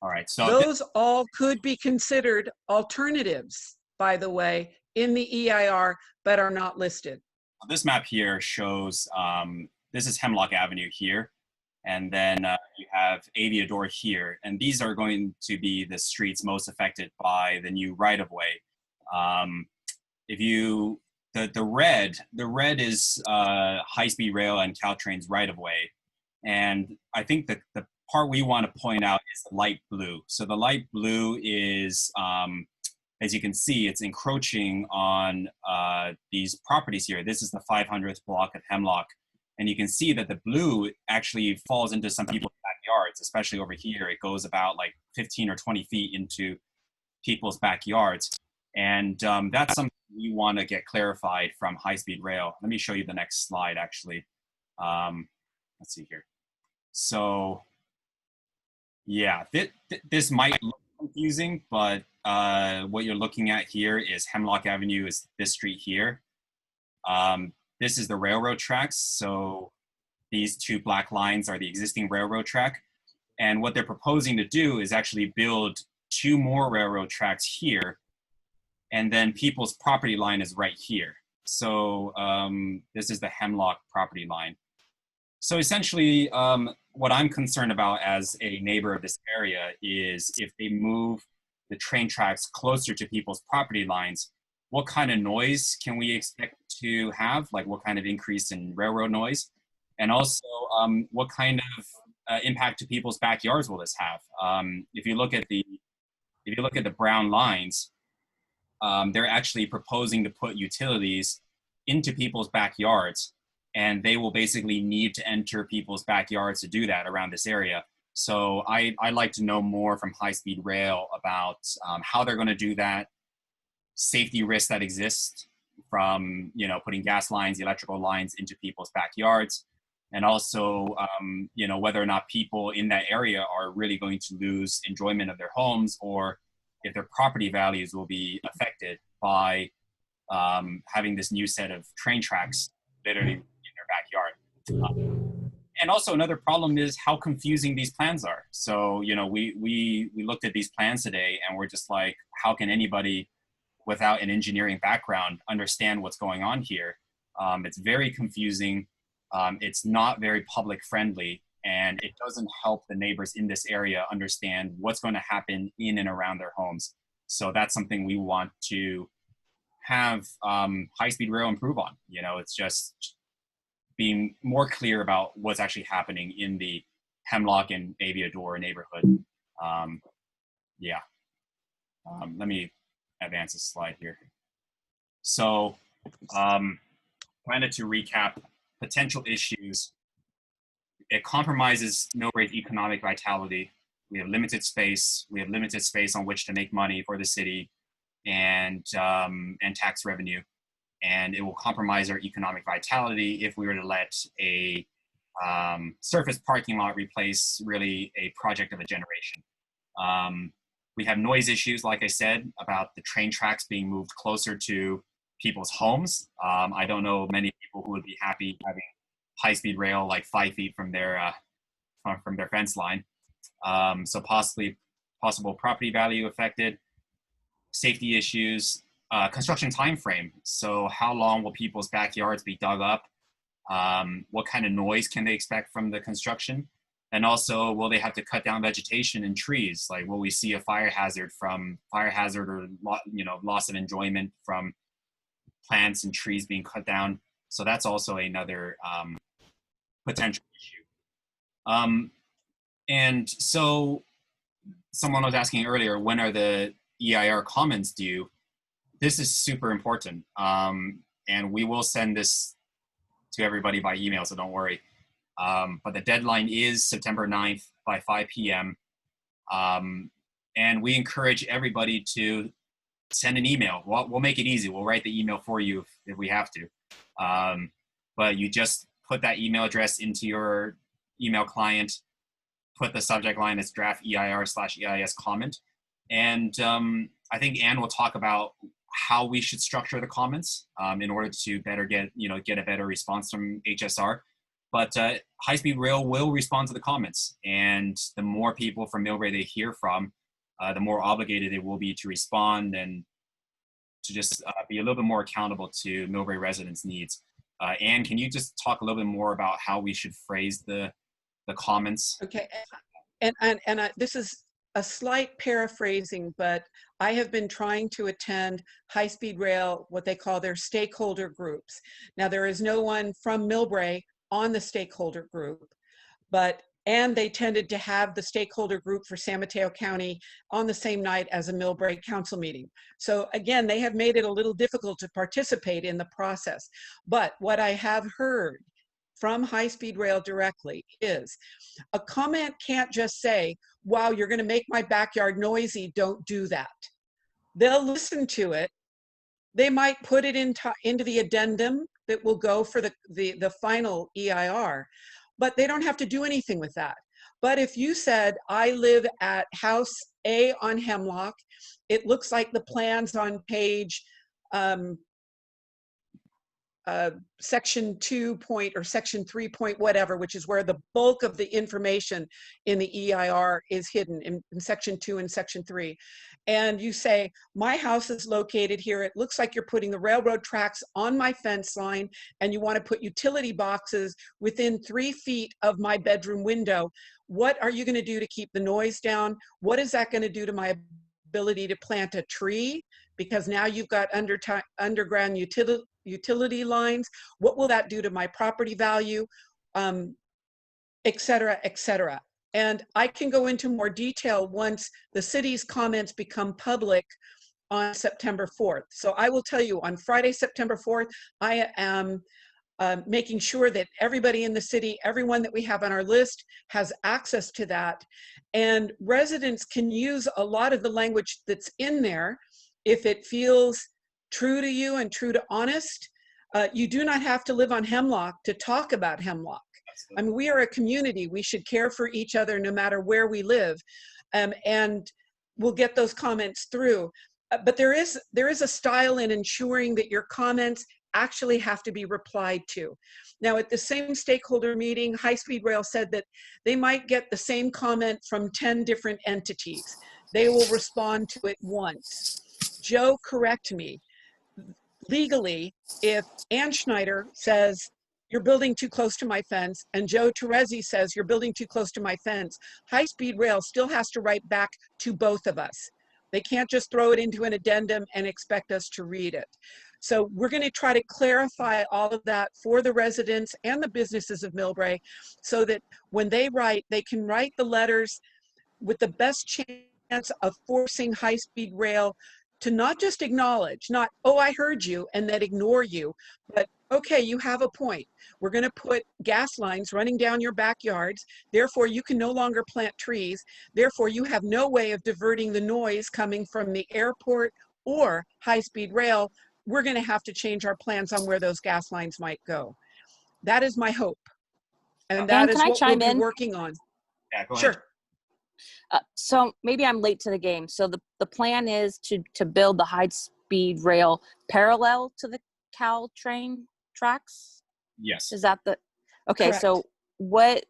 All right, so those all could be considered alternatives, by the way, in the EIR, but are not listed. this map here shows, this is Hemlock Avenue here, and then you have Aviador here, and these are going to be the streets most affected by the new right-of-way. If you, the red is high-speed rail and Caltrain's right-of-way, and I think that the part we want to point out is the light blue. So the light blue is, as you can see, it's encroaching on these properties here. This is the 500th block of Hemlock. And you can see that the blue actually falls into some people's backyards, especially over here. It goes about like 15 or 20 feet into people's backyards. And that's something we want to get clarified from high-speed rail. Let me show you the next slide, actually. Let's see here. So, yeah, this might look confusing, but what you're looking at here is Hemlock Avenue is this street here. This is the railroad tracks. So these 2 black lines are the existing railroad track. And what they're proposing to do is actually build 2 more railroad tracks here. And then people's property line is right here. So this is the Hemlock property line. So essentially, what I'm concerned about as a neighbor of this area is if they move the train tracks closer to people's property lines, what kind of noise can we expect to have? Like what kind of increase in railroad noise? And also, what kind of impact to people's backyards will this have? If you look at the brown lines, they're actually proposing to put utilities into people's backyards, and they will basically need to enter people's backyards to do that around this area. So I'd like to know more from High Speed Rail about how they're going to do that, safety risks that exist from putting gas lines, electrical lines into people's backyards, and also whether or not people in that area are really going to lose enjoyment of their homes, or if their property values will be affected by having this new set of train tracks literally in their backyard. And also another problem is how confusing these plans are. So, we looked at these plans today and we're just like, how can anybody without an engineering background understand what's going on here? It's very confusing. It's not very public friendly, and it doesn't help the neighbors in this area understand what's going to happen in and around their homes. So that's something we want to have High Speed Rail improve on. It's just being more clear about what's actually happening in the Hemlock and Aviador neighborhood. Let me advance a slide here. So wanted to recap potential issues. It compromises Millbrae's economic vitality. We have limited space. We have limited space on which to make money for the city and tax revenue. And it will compromise our economic vitality if we were to let a surface parking lot replace really a project of a generation. We have noise issues, like I said, about the train tracks being moved closer to people's homes. I don't know many people who would be happy having high-speed rail like 5 feet from their fence line. So possible property value affected, safety issues, construction time frame. So how long will people's backyards be dug up? What kind of noise can they expect from the construction? And also, will they have to cut down vegetation and trees? Like, will we see a fire hazard or loss of enjoyment from plants and trees being cut down? So that's also another potential issue. And so someone was asking earlier, when are the EIR comments due? This is super important. And we will send this to everybody by email, so don't worry. But the deadline is September 9th by 5 p.m. And we encourage everybody to send an email. We'll make it easy. We'll write the email for you if we have to. But you just put that email address into your email client, put the subject line as draft EIR/EIS comment. And I think Ann will talk about how we should structure the comments in order to better get a better response from HSR. But High Speed Rail will respond to the comments, and the more people from Millbrae they hear from, the more obligated they will be to respond and to just be a little bit more accountable to Millbrae residents' needs. Ann, can you just talk a little bit more about how we should phrase the comments? Okay, and this is a slight paraphrasing, but I have been trying to attend High Speed Rail, what they call their stakeholder groups. Now, there is no one from Millbrae on the stakeholder group, and they tended to have the stakeholder group for San Mateo County on the same night as a Millbrae council meeting. So again, they have made it a little difficult to participate in the process. But what I have heard from High Speed Rail directly is a comment can't just say, wow, you're going to make my backyard noisy, don't do that. They'll listen to it. They might put it into the addendum that will go for the final EIR, but they don't have to do anything with that. But if you said, I live at house A on Hemlock, it looks like the plans on page section 2 point or section 3 point whatever, which is where the bulk of the information in the EIR is hidden in section 2 and section 3. and you say, my house is located here. It looks like you're putting the railroad tracks on my fence line, and you want to put utility boxes within 3 feet of my bedroom window. What are you going to do to keep the noise down? What is that going to do to my ability to plant a tree? Because now you've got underground utility lines. What will that do to my property value? Et cetera, et cetera. And I can go into more detail once the city's comments become public on September 4th. So I will tell you, on Friday, September 4th, I am making sure that everybody in the city, everyone that we have on our list, has access to that. And residents can use a lot of the language that's in there if it feels true to you and true to honest. You do not have to live on Hemlock to talk about Hemlock. I mean, we are a community. We should care for each other no matter where we live. And we'll get those comments through. But there is a style in ensuring that your comments actually have to be replied to. Now, at the same stakeholder meeting, High Speed Rail said that they might get the same comment from 10 different entities. They will respond to it once. Joe, correct me. Legally, if Ann Schneider says, you're building too close to my fence, and Joe Terezi says, you're building too close to my fence, High Speed Rail still has to write back to both of us. They can't just throw it into an addendum and expect us to read it. So we're going to try to clarify all of that for the residents and the businesses of Millbrae, so that when they write, they can write the letters with the best chance of forcing High Speed Rail to not just acknowledge, not, oh, I heard you, and then ignore you, but okay, you have a point. We're going to put gas lines running down your backyards. Therefore, you can no longer plant trees. Therefore, you have no way of diverting the noise coming from the airport or High Speed Rail. We're going to have to change our plans on where those gas lines might go. That is my hope. And that is what we'll be working on. Yeah, go ahead. Sure. So maybe I'm late to the game. So the plan is to build the high-speed rail parallel to the Caltrain tracks? Yes. Is that the, okay, Correct. So what,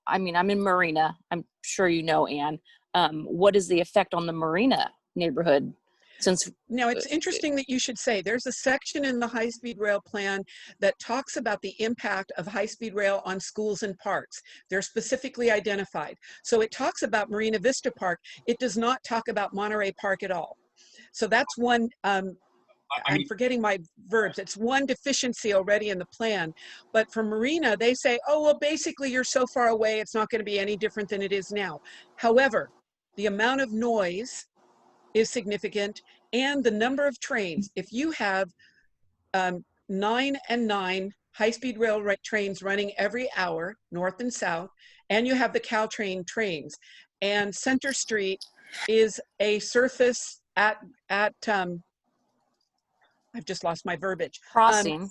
I mean, I'm in Marina. I'm sure you know, Ann. What is the effect on the Marina neighborhood? Since now, it's interesting that you should say there's a section in the high-speed rail plan that talks about the impact of high-speed rail on schools and parks. They're specifically identified. So it talks about Marina Vista Park. It does not talk about Monterey Park at all. So that's one, I'm forgetting my verbs. It's one deficiency already in the plan. But for Marina, they say, oh, well, basically you're so far away, it's not going to be any different than it is now. However, the amount of noise is significant, and the number of trains. If you have 9 and 9 high-speed rail trains running every hour, north and south, and you have the Caltrain trains, and Center Street is a surface at I've just lost my verbiage. crossing.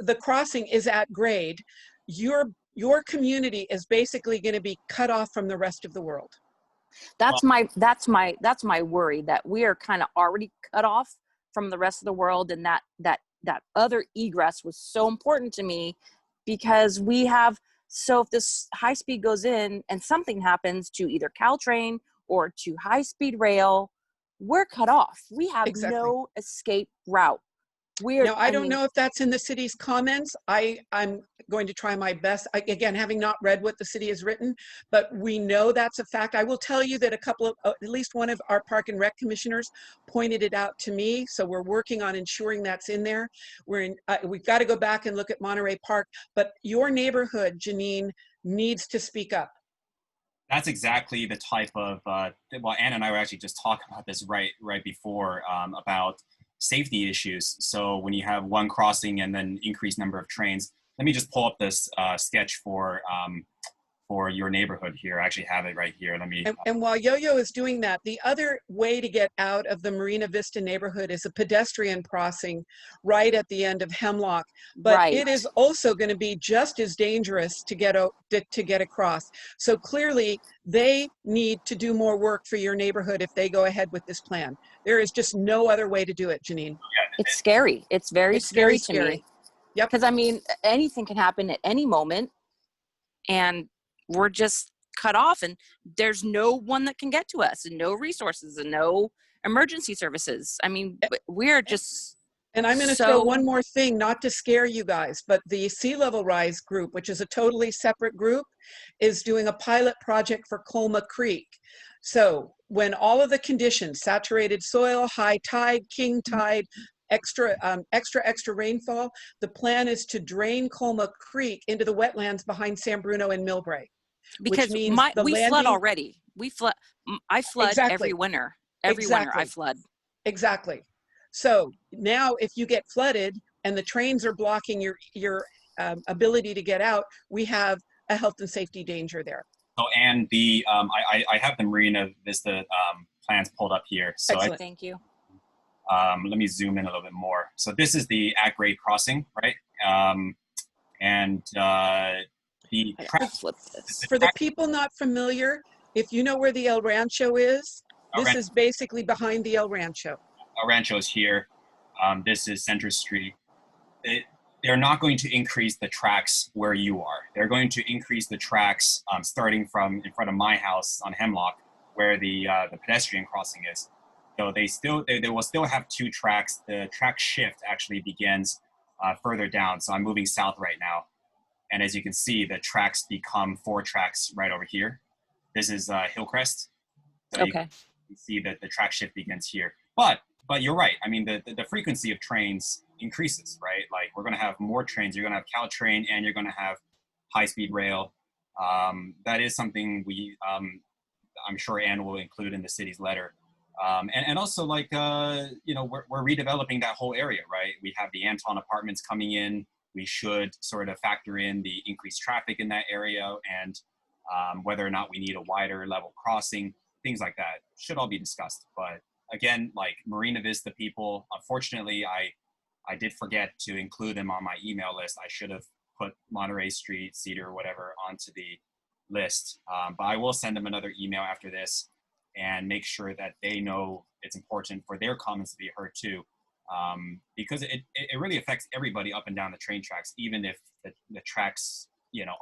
The crossing is at grade. Your community is basically going to be cut off from the rest of the world. That's my worry, that we are kind of already cut off from the rest of the world, and that other egress was so important to me, because we have, so if this high speed goes in and something happens to either Caltrain or to high speed rail, we're cut off. We have no escape route. Now, I don't know if that's in the city's comments. I'm going to try my best, again, having not read what the city has written, but we know that's a fact. I will tell you that at least one of our park and rec commissioners pointed it out to me. So we're working on ensuring that's in there. We've got to go back and look at Monterey Park, but your neighborhood, Janine, needs to speak up. That's exactly the type of, well, Ann and I were actually just talking about this right before, about safety issues. So when you have one crossing and then increased number of trains, let me just pull up this sketch for your neighborhood here. I actually have it right here. Let me. And while Yo-Yo is doing that, the other way to get out of the Marina Vista neighborhood is a pedestrian crossing right at the end of Hemlock. But it is also going to be just as dangerous to get across. So clearly, they need to do more work for your neighborhood if they go ahead with this plan. There is just no other way to do it, Janine. It's scary. It's very scary to me. Yep. Because I mean, anything can happen at any moment, and we're just cut off, and there's no one that can get to us, and no resources, and no emergency services. I mean, we're just. And I'm going to throw one more thing, not to scare you guys, but the Sea Level Rise group, which is a totally separate group, is doing a pilot project for Colma Creek. So when all of the conditions, saturated soil, high tide, king tide, extra rainfall, the plan is to drain Colma Creek into the wetlands behind San Bruno and Millbrae. Because which means we flood already. I flood Exactly. every winter. Every winter I flood. Exactly. So now if you get flooded and the trains are blocking your ability to get out, we have a health and safety danger there. So, and I have the Marina Vista plans pulled up here. So Thank you. Let me zoom in a little bit more. So this is the at-grade crossing, right? For the people not familiar, if you know where the El Rancho is, this is basically behind the El Rancho. El Rancho is here. This is Center Street. They're not going to increase the tracks where you are. They're going to increase the tracks starting from in front of my house on Hemlock, where the pedestrian crossing is. So they will still have 2 tracks. The track shift actually begins further down. So I'm moving south right now. And as you can see, the tracks become 4 tracks right over here. This is Hillcrest. So okay. You see that the track shift begins here. But you're right. I mean, the frequency of trains increases, right? Like we're going to have more trains. You're going to have Caltrain and you're going to have high-speed rail. That is something I'm sure Ann will include in the city's letter. And also like, we're redeveloping that whole area, right? We have the Anton Apartments coming in. We should sort of factor in the increased traffic in that area and whether or not we need a wider level crossing, things like that should all be discussed. But again, like Marina Vista people, unfortunately, I did forget to include them on my email list. I should have put Monterey Street, Cedar, whatever onto the list. But I will send them another email after this and make sure that they know it's important for their comments to be heard too. Because it really affects everybody up and down the train tracks, even if the tracks,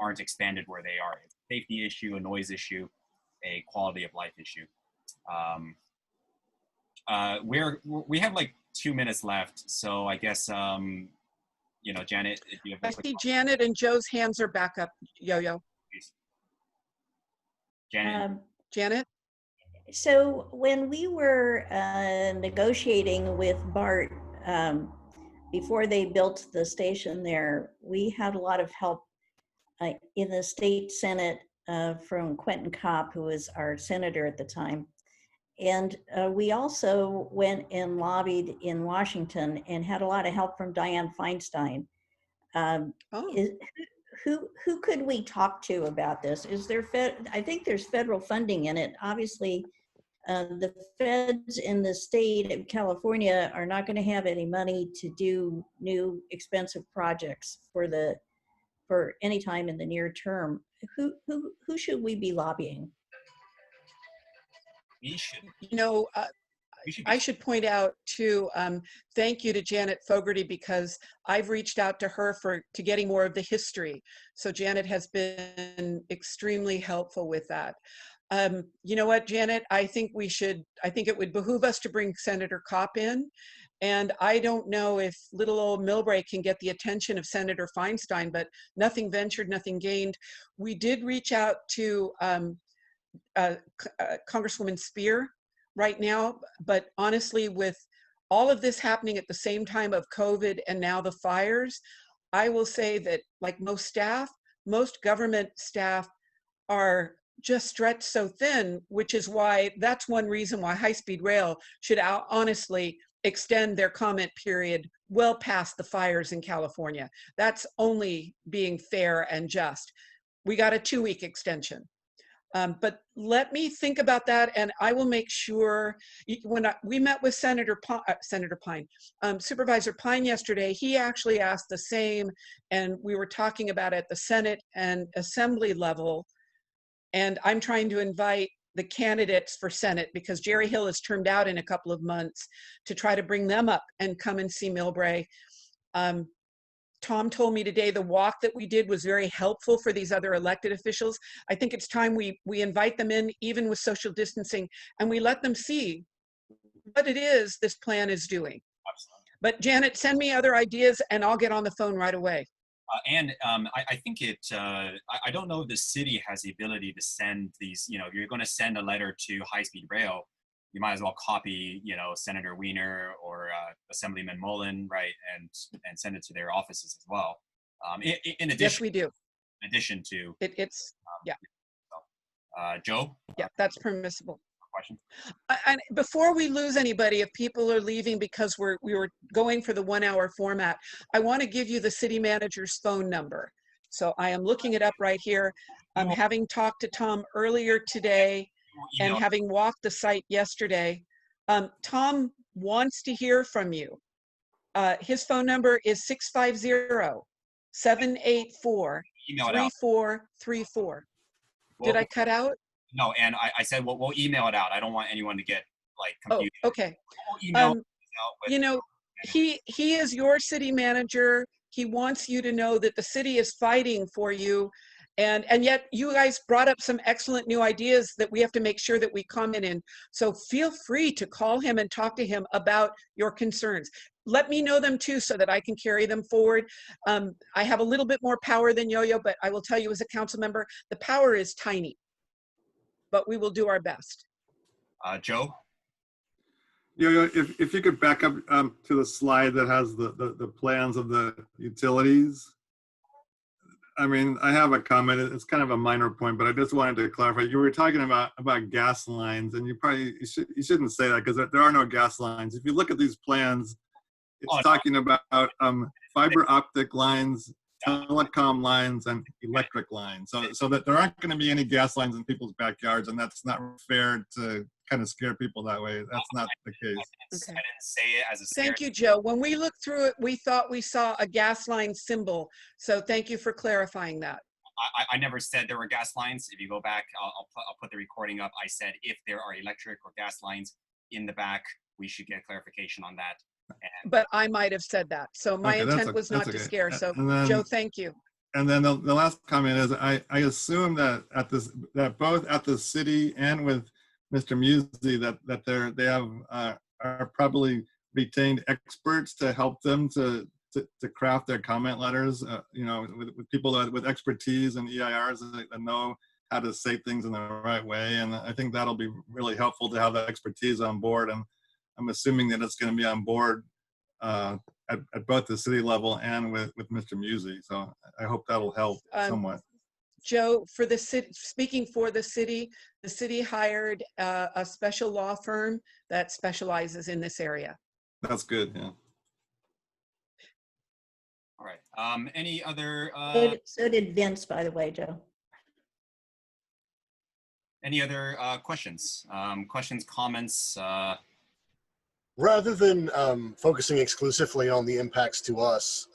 aren't expanded where they are. It's a safety issue, a noise issue, a quality of life issue. We have like 2 minutes left, so I guess Janet, if you have. I see Janet and Joe's hands are back up. Yo-yo. Janet. So when we were negotiating with BART before they built the station there, we had a lot of help in the state Senate from Quentin Kopp, who was our senator at the time. And we also went and lobbied in Washington and had a lot of help from Dianne Feinstein. Who could we talk to about this? Is there I think there's federal funding in it. Obviously, the feds in the state of California are not going to have any money to do new expensive projects for any time in the near term. Who should we be lobbying? I should point out too, thank you to Janet Fogarty, because I've reached out to her to getting more of the history. So Janet has been extremely helpful with that. You know what, Janet, I think it would behoove us to bring Senator Kopp in. And I don't know if little old Millbrae can get the attention of Senator Feinstein, but nothing ventured, nothing gained. We did reach out to Congresswoman Spear right now, but honestly, with all of this happening at the same time of COVID and now the fires, I will say that like most government staff are just stretched so thin, which is why that's one reason why high-speed rail should honestly extend their comment period well past the fires in California. That's only being fair and just. We got a 2-week extension. But let me think about that, and I will make sure. When we met with Supervisor Pine yesterday, he actually asked the same, and we were talking about it at the Senate and Assembly level. And I'm trying to invite the candidates for Senate, because Jerry Hill is termed out in a couple of months, to try to bring them up and come and see Millbrae. Tom told me today the walk that we did was very helpful for these other elected officials. I think it's time we invite them in, even with social distancing, and we let them see what it is this plan is doing. Absolutely. But Janet, send me other ideas and I'll get on the phone right away. I think I don't know if the city has the ability to send these, you know, if you're going to send a letter to High Speed Rail, you might as well copy, you know, Senator Wiener or Assemblyman Mullen, right, and send it to their offices as well. In addition, yes, we do. In addition to yeah. Joe. Yeah, that's permissible. Question. And before we lose anybody, if people are leaving because we were going for the 1 hour format, I want to give you the city manager's phone number. So I am looking it up right here. I'm having talked to Tom earlier today and having walked the site yesterday. Tom wants to hear from you. His phone number is 650-784-3434. Did I cut out? No, and I said we'll email it out. I don't want anyone to get like confused. Oh, okay. We'll email you know, he is your city manager. He wants you to know that the city is fighting for you. And yet you guys brought up some excellent new ideas that we have to make sure that we comment in. So feel free to call him and talk to him about your concerns. Let me know them too so that I can carry them forward. I have a little bit more power than Yo-Yo, but I will tell you as a council member, the power is tiny. But we will do our best. Joe? Yeah, if you could back up to the slide that has the plans of the utilities. I mean, I have a comment. It's kind of a minor point, but I just wanted to clarify. You were talking about gas lines, and you shouldn't say that because there are no gas lines. If you look at these plans, it's talking about fiber optic lines, telecom lines, and electric lines. So that there aren't going to be any gas lines in people's backyards, and that's not fair to kind of scare people that way. That's not the case. Okay. I didn't say it as a scare. Thank you, Joe. When we looked through it, we thought we saw a gas line symbol. So thank you for clarifying that. I never said there were gas lines. If you go back, I'll put the recording up. I said if there are electric or gas lines in the back, we should get clarification on that. But I might have said that. So my intent was not to scare. So then, Joe, thank you. And then the last comment is I assume that that both at the city and with Mr. Musey that they have are probably retained experts to help them to craft their comment letters. You know, with people with expertise and EIRs that know how to say things in the right way. And I think that'll be really helpful to have that expertise on board. And I'm assuming that it's going to be on board at both the city level and with Mr. Musey. So I hope that'll help somewhat. Joe, for the city, speaking for the city hired a special law firm that specializes in this area. That's good, yeah. All right. Any other? So did Vince, by the way, Joe. Any other questions? Questions, comments? Rather than focusing exclusively on the impacts to us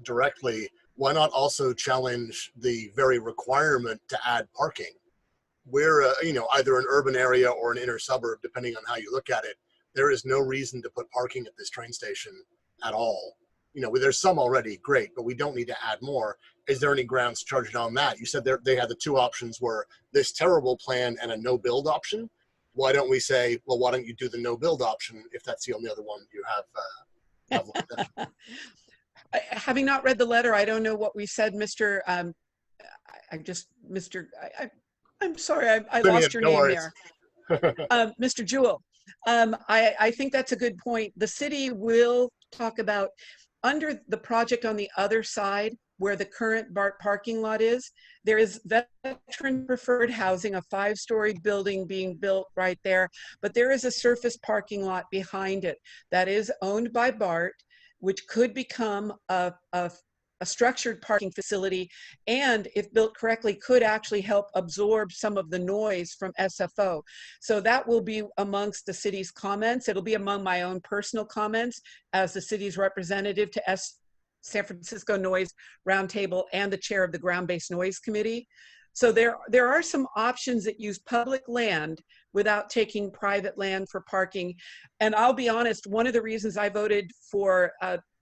directly, why not also challenge the very requirement to add parking? We're, either an urban area or an inner suburb, depending on how you look at it. There is no reason to put parking at this train station at all. You know, there's some already, great, but we don't need to add more. Is there any grounds charged on that? You said they had the two options were this terrible plan and a no build option. Why don't we say, well, why don't you do the no build option if that's the only other one you have? Having not read the letter, I don't know what we said, Mr. I'm sorry, I lost your name there. Mr. Jewell. I think that's a good point. The city will talk about under the project on the other side where the current BART parking lot is, there is veteran preferred housing, a 5-story building being built right there, but there is a surface parking lot behind it that is owned by BART, which could become a structured parking facility, and if built correctly, could actually help absorb some of the noise from SFO. So that will be amongst the city's comments. It'll be among my own personal comments as the city's representative to San Francisco Noise Roundtable and the chair of the Ground-Based Noise Committee. So there are some options that use public land without taking private land for parking. And I'll be honest, one of the reasons I voted for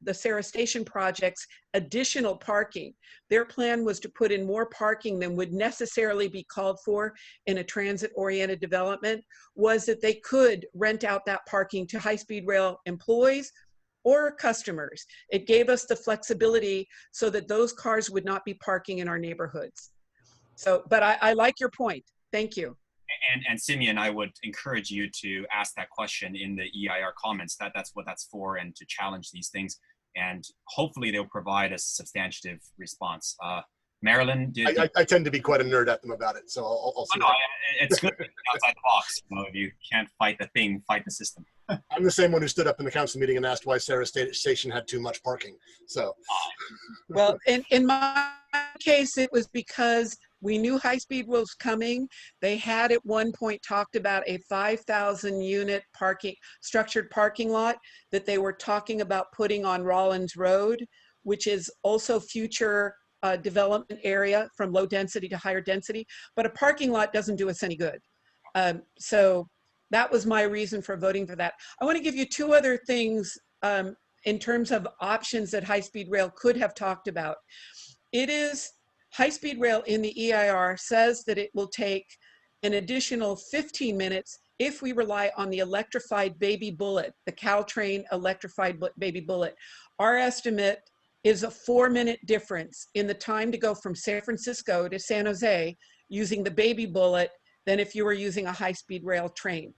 the Sarah Station project's additional parking, their plan was to put in more parking than would necessarily be called for in a transit-oriented development, was that they could rent out that parking to high-speed rail employees or customers. It gave us the flexibility so that those cars would not be parking in our neighborhoods. So, but I like your point. Thank you. And Simeon, I would encourage you to ask that question in the EIR comments. That's what that's for, and to challenge these things. And hopefully they'll provide a substantive response. Marilyn, I tend to be quite a nerd at them about it, so I'll see. No, it's good to think outside the box. You know, if you can't fight the thing, fight the system. I'm the same one who stood up in the council meeting and asked why Sarah Station had too much parking. So, well, in my case, it was because we knew high speed was coming. They had at one point talked about a 5,000 unit structured parking lot that they were talking about putting on Rollins Road, which is also future development area from low density to higher density. But a parking lot doesn't do us any good. So that was my reason for voting for that. I want to give you two other things in terms of options that high speed rail could have talked about. It is high-speed rail in the EIR says that it will take an additional 15 minutes if we rely on the electrified baby bullet, the Caltrain electrified baby bullet. Our estimate is a 4-minute difference in the time to go from San Francisco to San Jose using the baby bullet than if you were using a high-speed rail train.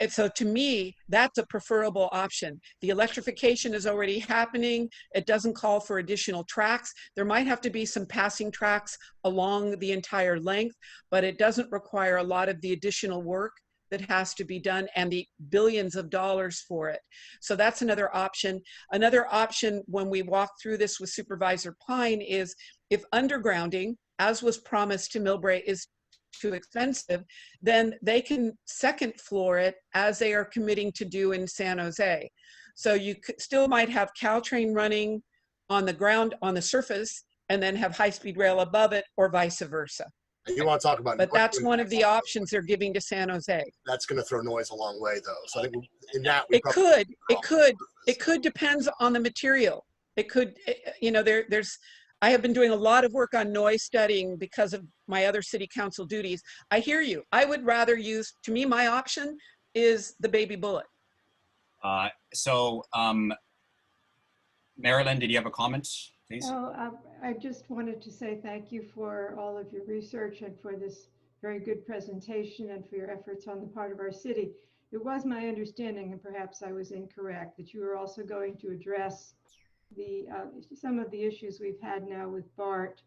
So to me, that's a preferable option. The electrification is already happening. It doesn't call for additional tracks. There might have to be some passing tracks along the entire length, but it doesn't require a lot of the additional work that has to be done and the billions of dollars for it. So that's another option. Another option when we walk through this with Supervisor Pine is if undergrounding, as was promised to Millbrae, is too expensive, then they can second floor it as they are committing to do in San Jose. So you still might have Caltrain running on the ground, on the surface, and then have high-speed rail above it, or vice versa. You want to talk about, but that's one of the options they're giving to San Jose. That's going to throw noise a long way, though. So I think in that it could depends on the material. It could, you know, I have been doing a lot of work on noise studying because of my other city council duties. I hear you. I would rather use, to me, my option is the baby bullet. Marilyn, did you have a comment, please? Oh, I just wanted to say thank you for all of your research and for this very good presentation and for your efforts on the part of our city. It was my understanding, and perhaps I was incorrect, that you were also going to address some of the issues we've had now with BART,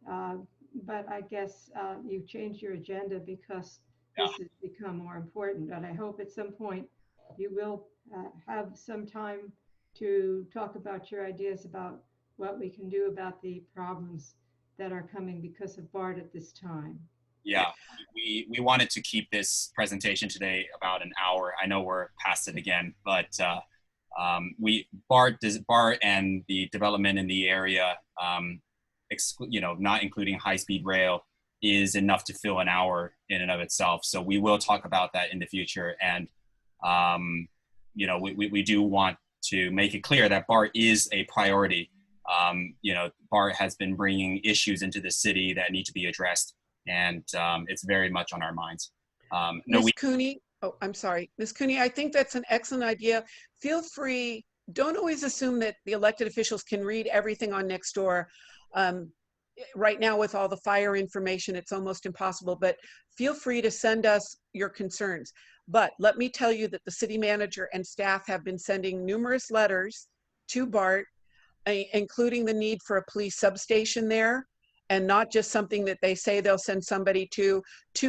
but I guess you've changed your agenda because this has become more important. And I hope at some point you will have some time to talk about your ideas about what we can do about the problems that are coming because of BART at this time. Yeah, we wanted to keep this presentation today about an hour. I know we're past it again, but BART and the development in the area, not including high-speed rail, is enough to fill an hour in and of itself. So we will talk about that in the future. And, we do want to make it clear that BART is a priority. BART has been bringing issues into the city that need to be addressed, and it's very much on our minds. Ms. Cooney, oh, I'm sorry. Ms. Cooney, I think that's an excellent idea. Feel free, don't always assume that the elected officials can read everything on Nextdoor. Right now with all the fire information, it's almost impossible, but feel free to send us your concerns. But let me tell you that the city manager and staff have been sending numerous letters to BART, including the need for a police substation there, and not just something that they say they'll send somebody to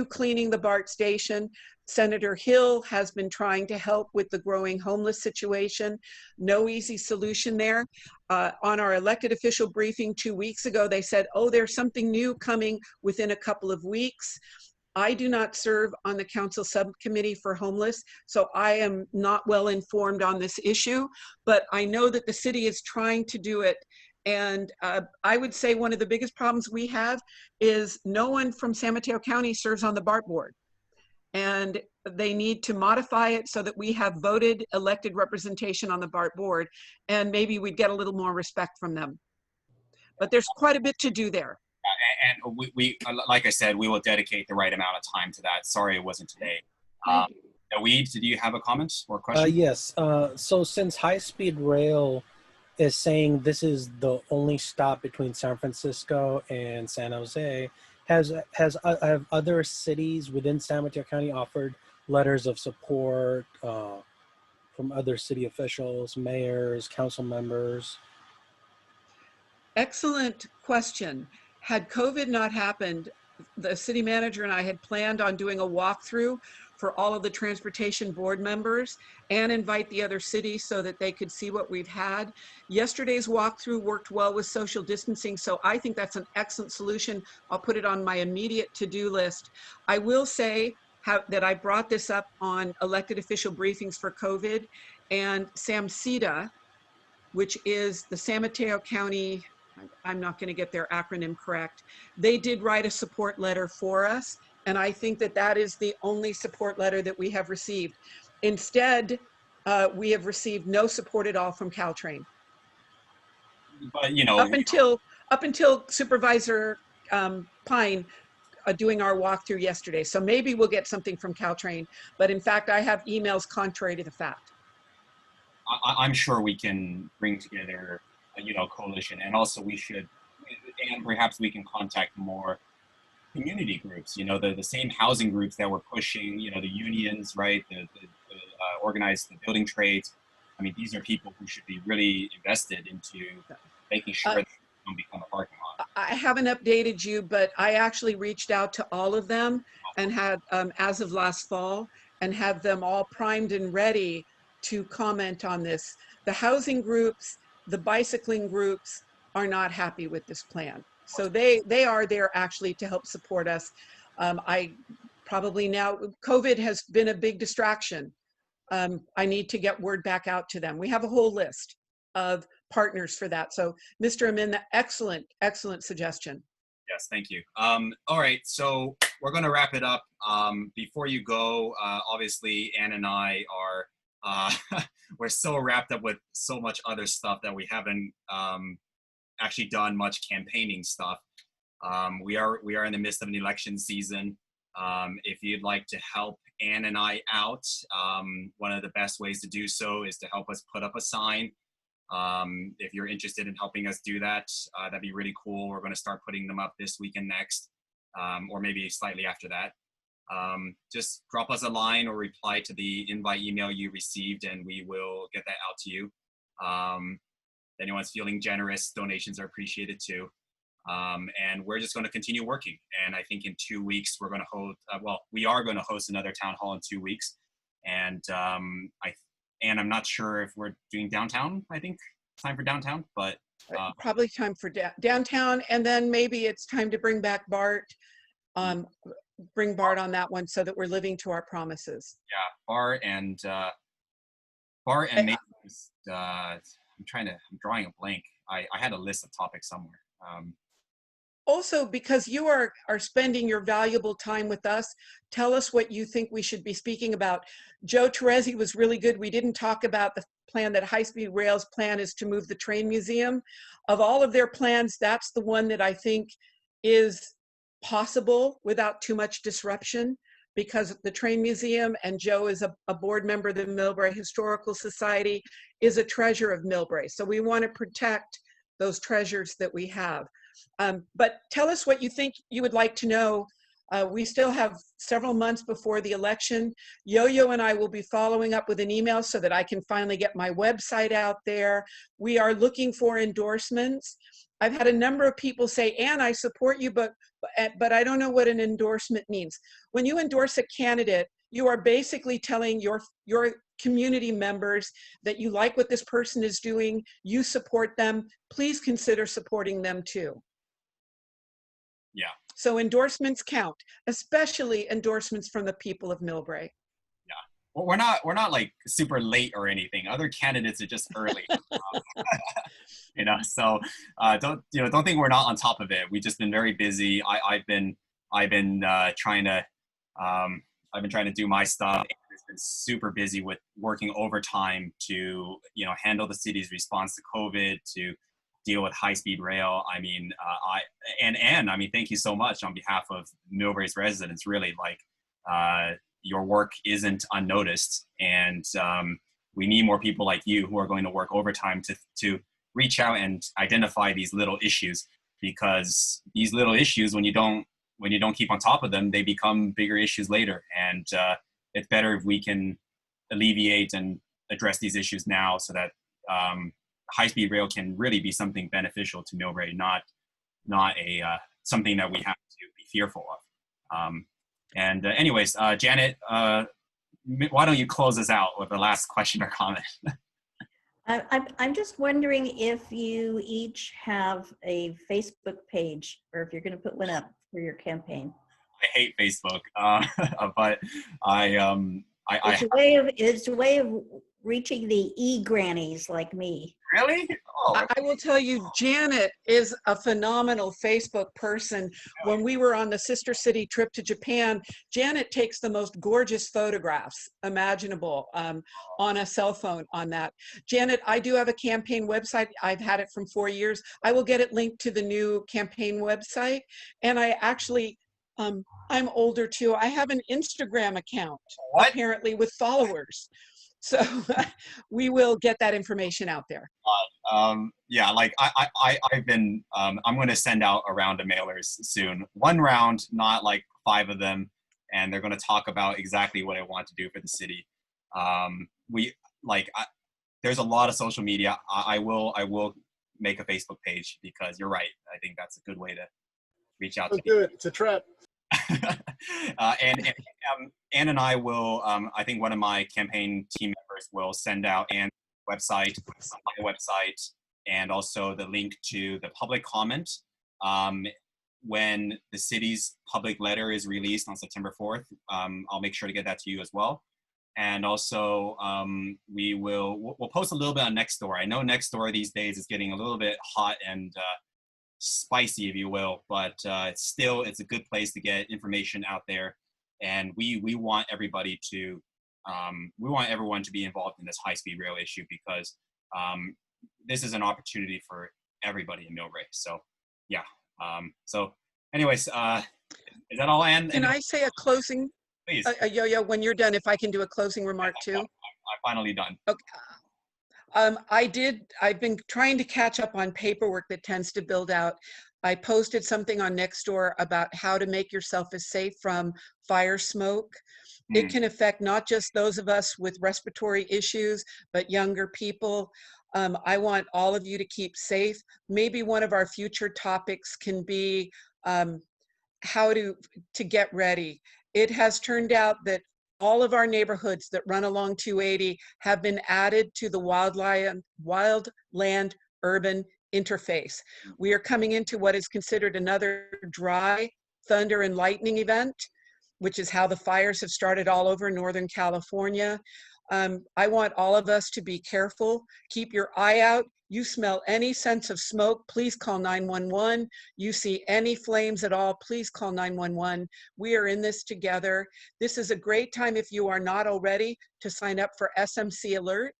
cleaning the BART station. Senator Hill has been trying to help with the growing homeless situation. No easy solution there. On our elected official briefing 2 weeks ago, they said, oh, there's something new coming within a couple of weeks. I do not serve on the council subcommittee for homeless, so I am not well informed on this issue, but I know that the city is trying to do it. And I would say one of the biggest problems we have is no one from San Mateo County serves on the BART board. and they need to modify it so that we have voted elected representation on the BART board, and maybe we'd get a little more respect from them. But there's quite a bit to do there. And we like I said, we will dedicate the right amount of time to that. Sorry it wasn't today. Naweed, do you have a comment or question? Yes. So since high-speed rail is saying this is the only stop between San Francisco and San Jose, have other cities within San Mateo County offered letters of support from other city officials, mayors, council members? Excellent question. Had COVID not happened, the city manager and I had planned on doing a walkthrough for all of the transportation board members and invite the other cities so that they could see what we've had. Yesterday's walkthrough worked well with social distancing, so I think that's an excellent solution. I'll put it on my immediate to-do list. I will say that I brought this up on elected official briefings for COVID, and SAMCETA, which is the San Mateo County, I'm not going to get their acronym correct, they did write a support letter for us, and I think that that is the only support letter that we have received. Instead, we have received no support at all from Caltrain. But, you know, up until Supervisor Pine doing our walkthrough yesterday. So maybe we'll get something from Caltrain, but in fact, I have emails contrary to the fact. I'm sure we can bring together, you know, coalition, and also we should, and perhaps we can contact more community groups, you know, the same housing groups that were pushing, you know, the unions, right, the organized the building trades. I mean, these are people who should be really invested into making sure that they don't become a parking lot. I haven't updated you, but I actually reached out to all of them and had, as of last fall, and had them all primed and ready to comment on this. The housing groups, the bicycling groups are not happy with this plan. So they are there actually to help support us. I probably now, COVID has been a big distraction. I need to get word back out to them. We have a whole list of partners for that. So Mr. Amin, excellent, excellent suggestion. Yes, thank you. All right, so we're gonna wrap it up. Before you go, obviously Ann and I are, we're so wrapped up with so much other stuff that we haven't actually done much campaigning stuff. We are in the midst of an election season. If you'd like to help Ann and I out, one of the best ways to do so is to help us put up a sign. If you're interested in helping us do that, that'd be really cool. We're going to start putting them up this week and next, or maybe slightly after that. Just drop us a line or reply to the invite email you received, and we will get that out to you. If anyone's feeling generous, donations are appreciated too. And we're just going to continue working. And I think in 2 weeks, we're going to hold, we are going to host another town hall in 2 weeks. And I'm not sure if we're doing downtown. I think time for downtown, but probably time for downtown. And then maybe it's time to bring back BART, bring BART on that one so that we're living to our promises. Yeah, BART and maybe I'm drawing a blank. I had a list of topics somewhere. Also, because you are spending your valuable time with us, tell us what you think we should be speaking about. Joe Terezi was really good. We didn't talk about the plan that High Speed Rail's plan is to move the train museum. Of all of their plans, that's the one that I think is possible without too much disruption, because the train museum, and Joe is a board member of the Millbrae Historical Society, is a treasure of Millbrae. So we want to protect those treasures that we have. But tell us what you think you would like to know. We still have several months before the election. Yo-Yo and I will be following up with an email so that I can finally get my website out there. We are looking for endorsements. I've had a number of people say, Ann, I support you, but I don't know what an endorsement means. When you endorse a candidate, you are basically telling your community members that you like what this person is doing, you support them, please consider supporting them too. Yeah. So endorsements count, especially endorsements from the people of Millbrae. Yeah. Well, we're not like super late or anything. Other candidates are just early. You know, so don't think we're not on top of it. We've just been very busy. I've been trying to I've been trying to do my stuff. It's been super busy with working overtime to, handle the city's response to COVID, to deal with high-speed rail. I mean, I mean, thank you so much on behalf of Millbrae's residents. Really, your work isn't unnoticed, and we need more people like you who are going to work overtime to reach out and identify these little issues, because these little issues, when you don't keep on top of them, they become bigger issues later. And it's better if we can alleviate and address these issues now, so that high-speed rail can really be something beneficial to Millbrae, not a something that we have to be fearful of. Anyways, Janet, why don't you close us out with the last question or comment? I'm just wondering if you each have a Facebook page, or if you're going to put one up for your campaign. I hate Facebook, but It's a way of reaching the e-grannies like me. Really? Oh. I will tell you, Janet is a phenomenal Facebook person. When we were on the sister city trip to Japan, Janet takes the most gorgeous photographs imaginable on a cell phone on that. Janet, I do have a campaign website. I've had it from 4 years. I will get it linked to the new campaign website. And I actually, I'm older too. I have an Instagram account, apparently, with followers. So we will get that information out there. Yeah, I've been, I'm going to send out a round of mailers soon. One round, not like 5 of them. And they're going to talk about exactly what I want to do for the city. There's a lot of social media. I will make a Facebook page, because you're right. I think that's a good way to reach out to people. Do it. It's a trap. Ann and I will, I think one of my campaign team members will send out Ann's website, my website, and also the link to the public comment. When the city's public letter is released on September 4th, I'll make sure to get that to you as well. And also, we'll post a little bit on Nextdoor. I know Nextdoor these days is getting a little bit hot and spicy, if you will, but it's a good place to get information out there. And we want everybody to, we want everyone to be involved in this high-speed rail issue, because this is an opportunity for everybody in Millbrae. So, yeah. So, anyways, is that all, Ann? Can I say a closing? Please. Yo-Yo, when you're done, if I can do a closing remark too. I'm finally done. Okay. I've been trying to catch up on paperwork that tends to build out. I posted something on Nextdoor about how to make yourself as safe from fire smoke. It can affect not just those of us with respiratory issues, but younger people. I want all of you to keep safe. Maybe one of our future topics can be how to get ready. It has turned out that all of our neighborhoods that run along 280 have been added to the wildland urban interface. We are coming into what is considered another dry thunder and lightning event, which is how the fires have started all over Northern California. I want all of us to be careful. Keep your eye out. You smell any sense of smoke, please call 911. You see any flames at all, please call 911. We are in this together. This is a great time, if you are not already, to sign up for SMC Alert.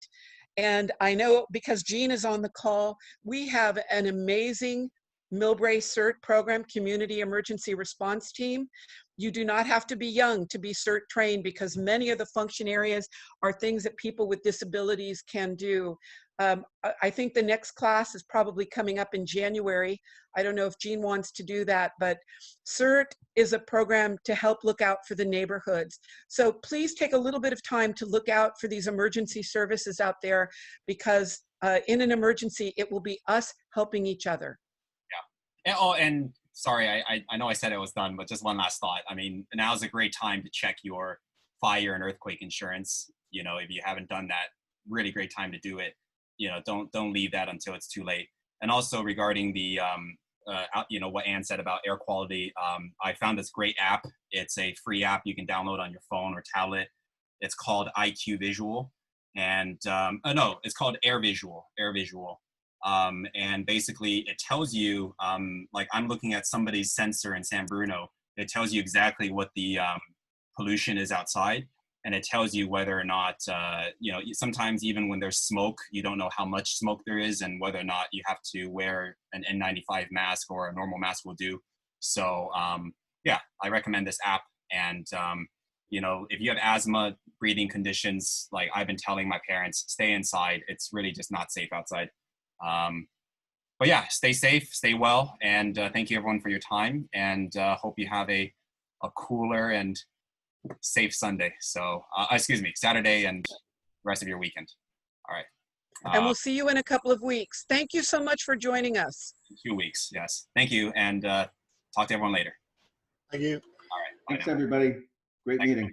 And I know, because Jean is on the call, we have an amazing Millbrae CERT program, Community Emergency Response Team. You do not have to be young to be CERT trained, because many of the function areas are things that people with disabilities can do. I think the next class is probably coming up in January. I don't know if Jean wants to do that, but CERT is a program to help look out for the neighborhoods. So please take a little bit of time to look out for these emergency services out there, because in an emergency, it will be us helping each other. Yeah. And sorry, I know I said I was done, but just one last thought. I mean, now is a great time to check your fire and earthquake insurance. You know, if you haven't done that, really great time to do it. You know, don't leave that until it's too late. And also regarding the, you know, what Ann said about air quality, I found this great app. It's a free app you can download on your phone or tablet. It's called IQ Visual, and no, it's called Air Visual. And basically it tells you, like I'm looking at somebody's sensor in San Bruno. It tells you exactly what the pollution is outside, and it tells you whether or not, you know, sometimes even when there's smoke, you don't know how much smoke there is and whether or not you have to wear an N95 mask or a normal mask will do. So yeah, I recommend this app. And you know, if you have asthma, breathing conditions, like I've been telling my parents, stay inside. It's really just not safe outside. But yeah, stay safe, stay well, and thank you everyone for your time, and hope you have a cooler and safe Sunday. So, excuse me, Saturday and the rest of your weekend. All right. And we'll see you in a couple of weeks. Thank you so much for joining us. 2 weeks, yes. Thank you, and talk to everyone later. Thank you. All right. Thanks, everybody. Great meeting.